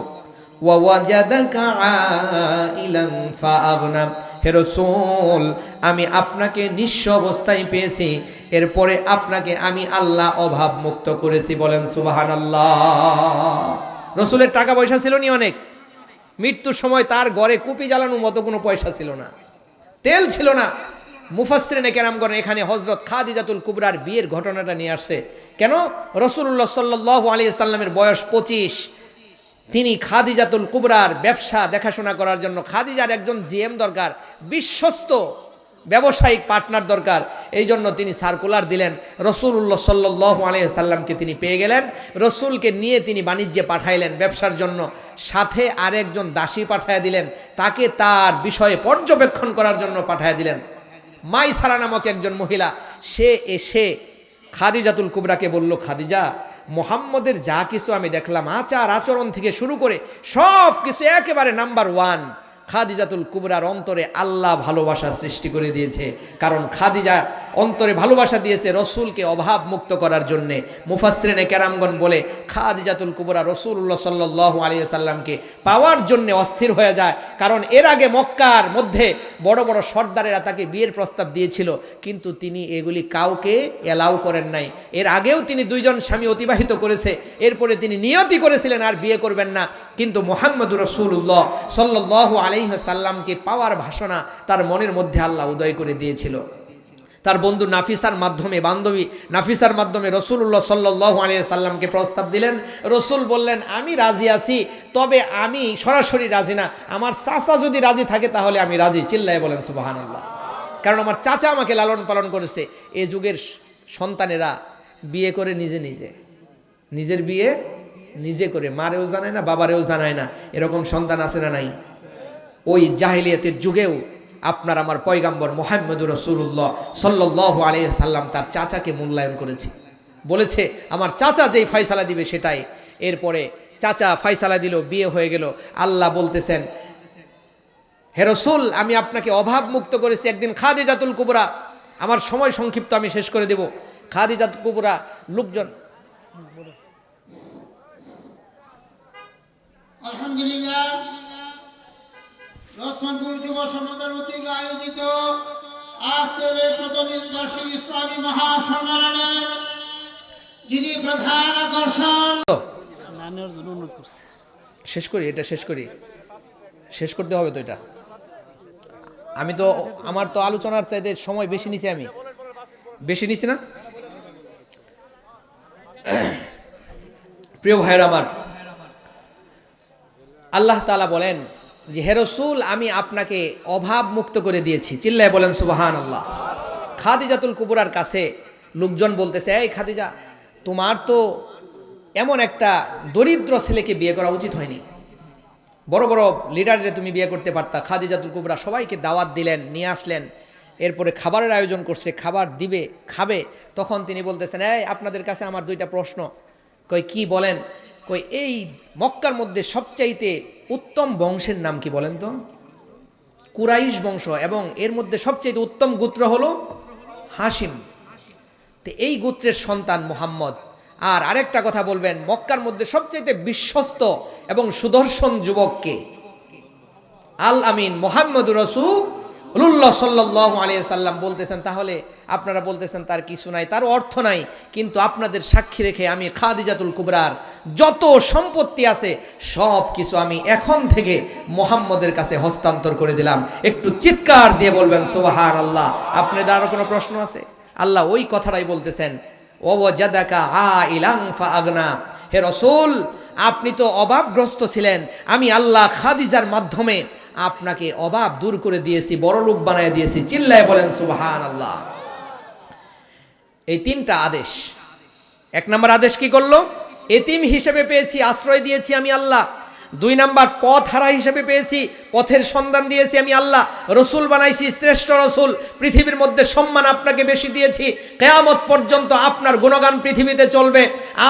Speaker 1: ওয়াজাদাকা আইলান ফাআগনা, হে রাসূল আমি আপনাকে নিঃস্ব অবস্থায় পেয়েছি, এরপরে আপনাকে আমি আল্লাহ অভাব মুক্ত করেছি। বলেন সুবহানাল্লাহ। রাসূলের টাকা পয়সা ছিল নি অনেক, মৃত্যুর সময় তার ঘরে কুপি জ্বালানোর মতো কোনো পয়সা ছিল না, তেল ছিল না। মুফাসসিরিনে কেরামগণ এখানে হযরত খাদিজাতুল কুবরার বিয়ের ঘটনাটা নিয়ে আসছে। কেন? রাসূলুল্লাহ সাল্লাল্লাহু আলাইহি ওয়াসাল্লামের বয়স 25, তিনি খাদিজাতুল কুবরার ব্যবসা দেখাশোনা করার জন্য, খাদিজার একজন জিএম দরকার, বিশ্বস্ত ব্যবসায়িক পার্টনার দরকার। এই জন্য তিনি সার্কুলার দিলেন, রাসূলুল্লাহ সাল্লাল্লাহু আলাইহি ওয়াসাল্লামকে তিনি পেয়ে গেলেন, রাসূলকে নিয়ে তিনি বাণিজ্যে পাঠাইলেন ব্যবসার জন্য, সাথে আরেকজন দাসী পাঠায়া দিলেন, তাকে তার বিষয়ে পর্যবেক্ষণ করার জন্য পাঠায়া দিলেন। মাইসারা নামক একজন মহিলা, সে এসে খাদিজাতুল কুবরাকে বলল, খাদিজা মুহাম্মদের যা কিছু আমি দেখলাম, আচার আচরণ থেকে শুরু করে সব কিছু একেবারে নাম্বার 1। খাদিজাতুল কুবরার অন্তরে আল্লাহ ভালোবাসা সৃষ্টি করে দিয়েছে, কারণ খাদিজা অন্তরে ভালোবাসা দিয়েছে রসুলকে অভাব মুক্ত করার জন্যে। মুফাসসিরিনে কেরামগণ বলে, খাদিজাতুল কুবরা রাসূলুল্লাহ সাল্লাল্লাহু আলাইহি ওয়াসাল্লামকে পাওয়ার জন্য অস্থির হয়ে যায়, কারণ এর আগে মক্কার মধ্যে বড় বড় সর্দারেরা তাকে বিয়ের প্রস্তাব দিয়েছিল, কিন্তু তিনি এগুলি কাউকে এলাও করেন নাই। এর আগেও তিনি 2 জন স্বামী অতিবাহিত করেছে, এরপরে তিনি নিয়তি করেছিলেন আর বিয়ে করবেন না, কিন্তু মুহাম্মদুর রাসূলুল্লাহ সাল্লাল্লাহু আলাইহি ওয়াসাল্লামকে পাওয়ার বাসনা তার মনের মধ্যে আল্লাহ উদয় করে দিয়েছিল। তার বন্ধু নাফিসার মাধ্যমে, বান্ধবী নাফিসার মাধ্যমে রাসূলুল্লাহ সাল্লাল্লাহু আলাইহি ওয়াসাল্লামকে প্রস্তাব দিলেন। রাসূল বললেন, আমি রাজি আছি, তবে আমি সরাসরি রাজি না, আমার চাচা যদি রাজি থাকে তাহলে আমি রাজি। চিল্লায় বলেন সুবহানাল্লাহ। কারণ আমার চাচা আমাকে লালন পালন করেছে। এই যুগের সন্তানেরা বিয়ে করে নিজের বিয়ে নিজে করে, মারেও জানায় না, বাবারেও জানায় না, এরকম সন্তান আছে না নাই? ওই জাহিলিয়াতের যুগেও আপনার আমার পয়গাম্বর মুহাম্মদুর রাসূলুল্লাহ সাল্লাল্লাহু আলাইহি সাল্লাম তার চাচাকে মূল্যায়ন করেছে, বলেছে আমার চাচা যেই ফয়সালা দিবে সেটাই। এরপরে চাচা ফয়সালা দিল, বিয়ে হয়ে গেল। আল্লাহ বলতেছেন, হে রাসূল আমি আপনাকে অভাব মুক্ত করেছি। একদিন খাদিজাতুল কুবরা, আমার সময় সংক্ষিপ্ত আমি শেষ করে দেব, খাদিজাতুল কুবরা লোকজন,
Speaker 2: আলহামদুলিল্লাহ রসমানপুর যুব সমাজের উদ্যোগে আয়োজিত আজকের এই প্রথম বার্ষিক ইসলামী মহাসম্মেলনের যিনি প্রধান আকর্ষণ,
Speaker 1: শেষ করি, এটা শেষ করতে হবে তো। এটা আমি তো, আমার তো আলোচনার চাইতে সময় বেশি নিছি, আমি বেশি নিছি না? প্রিয় ভাইয়ের আমার, আল্লাহ তাআলা বলেন যে হে রাসূল আমি আপনাকে অভাব মুক্ত করে দিয়েছি। চিল্লায় বলেন সুবহানাল্লাহ। খাদিজাতুল কুবরার কাছে লোকজন বলতেছে, এই খাদিজা, তোমার তো এমন একটা দরিদ্র ছেলেকে বিয়ে করা উচিত হয়নি, বড় বড় লিডাররে তুমি বিয়ে করতে পারতা। খাদিজাতুল কুবরা সবাইকে দাওয়াত দিলেন, নিয়ে আসলেন, এরপরে খাবারের আয়োজন করছে, খাবার দিবে, খাবে। তখন তিনি বলতেছেন, এই আপনাদের কাছে আমার দুইটা প্রশ্ন। কই কি বলেন? কই এই মক্কার মধ্যে সবচাইতে উত্তম বংশের নাম কি বলেন তো? কুরাইশ বংশ, এবং এর মধ্যে সবচাইতে উত্তম গোত্র হলো হাশিম। তো এই গোত্রের সন্তান মুহাম্মদ। আর আরেকটা কথা বলবেন, মক্কার মধ্যে সবচাইতে বিশ্বস্ত এবং সুদর্শন যুবককে? আল আমিন মুহাম্মদুর রাসূলুল্লাহ সাল্লাল্লাহু আলাইহি সাল্লাম বলতেছেন। তাহলে আপনারা বলতেছেন তার কিছু নাই, তার অর্থ নাই, কিন্তু আপনাদের সাক্ষী রেখে আমি খাদিজাতুল কুবরার যত সম্পত্তি আছে সব কিছু আমি এখন থেকে মুহাম্মদের কাছে হস্তান্তর করে দিলাম। একটু চিৎকার দিয়ে বলবেন সুবহানাল্লাহ। আপনাদের আরো কোনো প্রশ্ন আছে? আল্লাহ ওই কথাটাই বলতেছেন, ওয়াজাদাকা আইলান ফাআগনা। হে রাসূল, আপনি তো অভাবগ্রস্ত ছিলেন, আমি আল্লাহ খাদিজার মাধ্যমে আপনাকে অভাব দূর করে দিয়েছি, বড়লোক বানিয়ে দিয়েছি। চিল্লায় বলেন সুবহানাল্লাহ। এই তিনটা আদেশ। এক নম্বর আদেশ কি করলো? এতিম হিসেবে পেয়েছি, আশ্রয় দিয়েছি আমি আল্লাহ। দুই নাম্বার, পথ হারা হিসেবে পেয়েছি, পথের সন্ধান দিয়েছি আমি আল্লাহ। রসুল বানাইছি, শ্রেষ্ঠ রসুল। পৃথিবীর মধ্যে সম্মান আপনাকে বেশি দিয়েছি, কিয়ামত পর্যন্ত আপনার গুণগান পৃথিবীতে চলবে।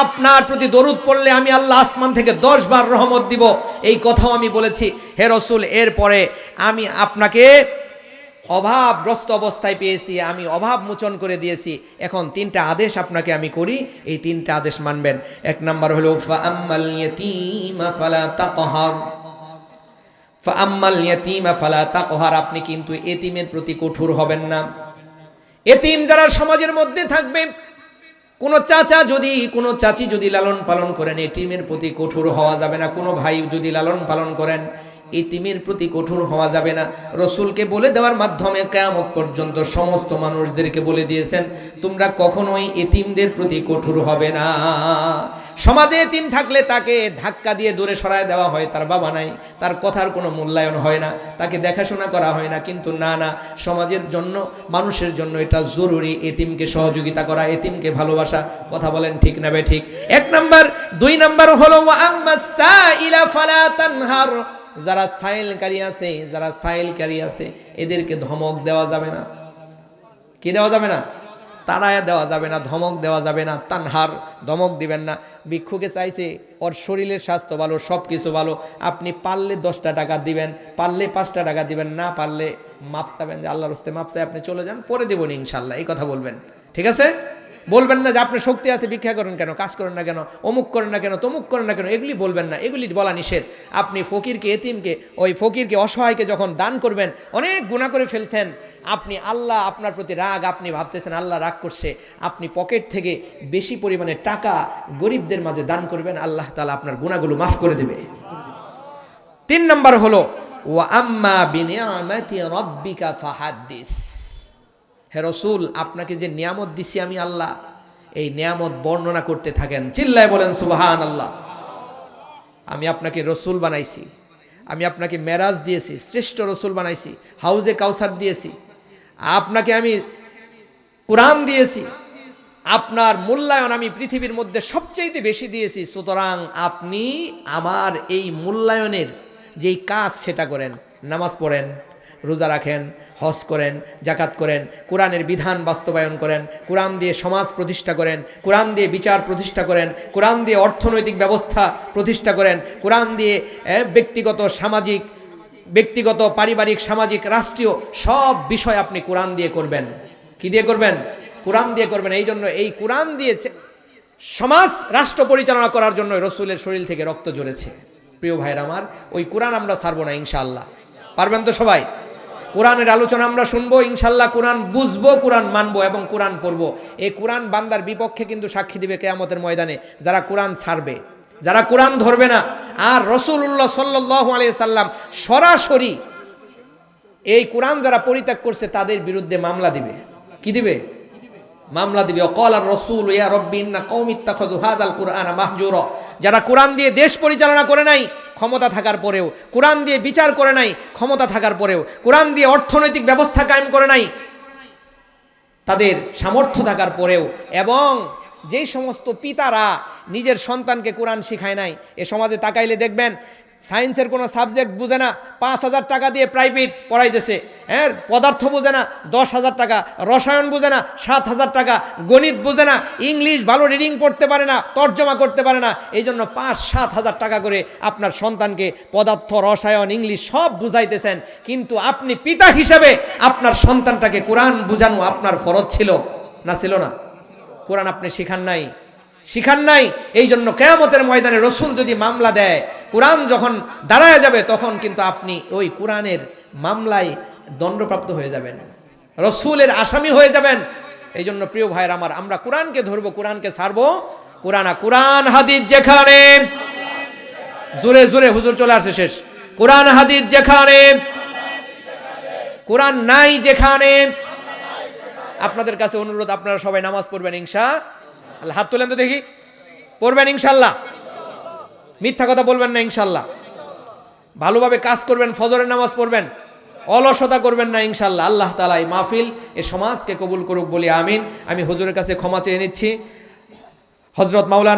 Speaker 1: আপনার প্রতি দরুদ পড়লে আমি আল্লাহ আসমান থেকে 10 বার রহমত দিব, এই কথাও আমি বলেছি। হে রসুল, এরপরে আমি আপনাকে অভাবগ্রস্ত অবস্থায় পেয়েছি, আমি অভাব মোচন করে দিয়েছি। এখন তিনটা আদেশ আপনাকে আমি করি, এই তিনটা আদেশ মানবেন। এক নাম্বার হলো ফাআম্মাল ইয়াতীমা ফালা তাকহার। ফাআম্মাল ইয়াতীমা ফালা তাকহার, আপনি কিন্তু এতিমের প্রতি কঠোর হবেন না। এতিম যারা সমাজের মধ্যে থাকবে, কোনো চাচা যদি, কোনো চাচি যদি লালন পালন করেন, এতিমের প্রতি কঠোর হওয়া যাবে না। কোনো ভাই যদি লালন পালন করেন, এতিমের প্রতি কঠোর হওয়া যাবে না। রসুলকে বলে দেওয়ার মাধ্যমে কিয়ামত পর্যন্ত সমস্ত মানুষদেরকে বলে দিয়েছেন, তোমরা কখনোই এতিমদের প্রতি কঠোর হবে না। সমাজে এতিম থাকলে তাকে ধাক্কা দিয়ে দূরে সরায় দেওয়া হয়, তার বাবা নাই, তার কথার কোনো মূল্যায়ন হয় না, তাকে দেখাশোনা করা হয় না। কিন্তু না না, সমাজের জন্য, মানুষের জন্য এটা জরুরি, এতিমকে সহযোগিতা করা, এতিমকে ভালোবাসা। কথা বলেন ঠিক না বে ঠিক? এক নাম্বার। দুই নাম্বার হলো ওয়া আম্মাস সাইলা ফালা তানহার, যারা সাইলকারী আছে, যারা সাইলকারী আছে, এদেরকে ধমক দেওয়া যাবে না। কি দেওয়া যাবে না? তাড়ায়া দেওয়া যাবে না, ধমক দেওয়া যাবে না। তানহার, ধমক দিবেন না। ভিক্ষুকে চাইছে, ওর শরীরের স্বাস্থ্য ভালো, সব কিছু ভালো, আপনি পারলে 10টা টাকা দিবেন, পারলে 5টা টাকা দিবেন, না পারলে মাপ চাবেন যে আল্লাহর রাস্তায় মাপ চাই, আপনি চলে যান, পরে দেবো নি ইনশাল্লাহ, এই কথা বলবেন। ঠিক আছে? বলবেন না যে আপনি শক্তি আছে, ভিক্ষা করেন কেন, কাজ করেন না কেন, অমুক করেন না কেন, তমুক করেন না কেন, এগুলি বলবেন না, এগুলি বলা নিষেধ। আপনি ফকিরকে, এতিমকে, ওই ফকিরকে, অসহায়কে যখন দান করবেন, অনেক গুনাহ করে ফেলছেন আপনি, আল্লাহ আপনার প্রতি রাগ, আপনি ভাবতেছেন আল্লাহ রাগ করছে, আপনি পকেট থেকে বেশি পরিমাণে টাকা গরিবদের মাঝে দান করবেন, আল্লাহ তাআলা আপনার গুনাহগুলো মাফ করে দেবে। 3 নাম্বার হলো ওয়া আম্মা বিনিআমাতি রাব্বিকা ফাহাদ্দিস। হে রসুল, আপনাকে যে নিয়ামত দিছি আমি আল্লাহ, এই নিয়ামত বর্ণনা করতে থাকেন। চিল্লায় বলেন সুবহানাল্লাহ। আমি আপনাকে রসুল বানাইছি, আমি আপনাকে মেরাজ দিয়েছি, শ্রেষ্ঠ রসুল বানাইছি, হাউজে কাউসার দিয়েছি, আপনাকে আমি কুরআন দিয়েছি, আপনার মূল্যায়ন আমি পৃথিবীর মধ্যে সবচেয়ে বেশি দিয়েছি। সুতরাং আপনি আমার এই মূল্যায়নের যেই কাজ সেটা করেন, নামাজ পড়েন, রোজা রাখেন, হজ করেন, জাকাত করেন, কোরআনের বিধান বাস্তবায়ন করেন, কোরআন দিয়ে সমাজ প্রতিষ্ঠা করেন, কোরআন দিয়ে বিচার প্রতিষ্ঠা করেন, কোরআন দিয়ে অর্থনৈতিক ব্যবস্থা প্রতিষ্ঠা করেন, কোরআন দিয়ে ব্যক্তিগত, সামাজিক, ব্যক্তিগত, পারিবারিক, সামাজিক, রাষ্ট্রীয় সব বিষয় আপনি কোরআন দিয়ে করবেন। কি দিয়ে করবেন? কোরআন দিয়ে করবেন। এই জন্য এই কোরআন দিয়ে সমাজ, রাষ্ট্র পরিচালনা করার জন্য রসুলের শরীর থেকে রক্ত ঝরেছে। প্রিয় ভাইরা আমার, ওই কোরআন আমরা ছাড়বো না ইনশাআল্লাহ। পারবেন তো সবাই? কোরআনের আলোচনা আমরা শুনবো ইনশাল্লাহ, কোরআন বুঝবো, কোরআন মানবো এবং কোরআন পড়বো। এই কোরআন বান্দার বিপক্ষে কিন্তু সাক্ষী দিবে কিয়ামতের ময়দানে, যারা কোরআন ছাড়বে, যারা কোরআন ধরবে না। আর রাসূলুল্লাহ সাল্লাল্লাহু আলাইহি সাল্লাম সরাসরি এই কোরআন যারা পরিত্যাগ করছে তাদের বিরুদ্ধে মামলা দিবে। কি দিবে? মামলা দিবে। ওয়াকাল আর রাসূল ইয়া রাব্বি ইন্না কওমি ইত্তাখাযু হাযাল কুরআনা মাহজুরা। যারা কোরআন দিয়ে দেশ পরিচালনা করে নাই ক্ষমতা থাকার পরেও, কোরআন দিয়ে বিচার করে নাই ক্ষমতা থাকার পরেও, কোরআন দিয়ে অর্থনৈতিক ব্যবস্থা কায়েম করে নাই, তাদের সামর্থ্য থাকার পরেও, এবং যেই সমস্ত পিতারা নিজের সন্তানকে কোরআন শিখায় নাই, এ সমাজে তাকাইলে দেখবেন সায়েন্সের কোনো সাবজেক্ট বুঝে না, 5,000 টাকা দিয়ে প্রাইভেট পড়াইতেছে, হ্যাঁ, পদার্থ বুঝে না 10,000 টাকা, রসায়ন বুঝে না 7,000 টাকা, গণিত বুঝে না, ইংলিশ ভালো রিডিং পড়তে পারে না, তর্জমা করতে পারে না, এই জন্য 5-7 হাজার টাকা করে আপনার সন্তানকে পদার্থ, রসায়ন, ইংলিশ সব বুঝাইতেছেন। কিন্তু আপনি পিতা হিসাবে আপনার সন্তানটাকে কোরআন বুঝানো আপনার ফরজ ছিল না, ছিল না? কোরআন আপনি শিখান নাই। এই জন্য কিয়ামতের ময়দানে রসুল যদি মামলা দেয়, কোরআন যখন দাঁড়ায় যাবে, তখন কিন্তু আপনি ওই কোরআনের মামলায় দণ্ডপ্রাপ্ত হয়ে যাবেন, রসুলের আসামি হয়ে যাবেন। এই জন্য প্রিয় ভাইয়ের আমার, আমরা কোরআনকে ধরবো, কোরআনকে ছাড়বো। কোরআন হাদিস যেখানে, জোরে জোরে হুজুর চলে আসছে শেষ, কোরআন হাদিস যেখানে, কোরআন নাই যেখানে। আপনাদের কাছে অনুরোধ, আপনারা সবাই নামাজ পড়বেন ইনশাআল্লাহ। হাত তুলেন তো দেখি, পড়বেন ইনশাআল্লাহ, মিথ্যা কথা বলবেন না ইনশাআল্লাহ, ভালোভাবে কাজ করবেন, ফজরের নামাজ পড়বেন, অলসতা করবেন না ইনশাআল্লাহ। আল্লাহ তাআলা এই মাহফিল, এই সমাজকে কবুল করুক বলি আমিন। আমি হুজুরের কাছে ক্ষমা চেয়ে নিচ্ছি। হযরত মাওলানা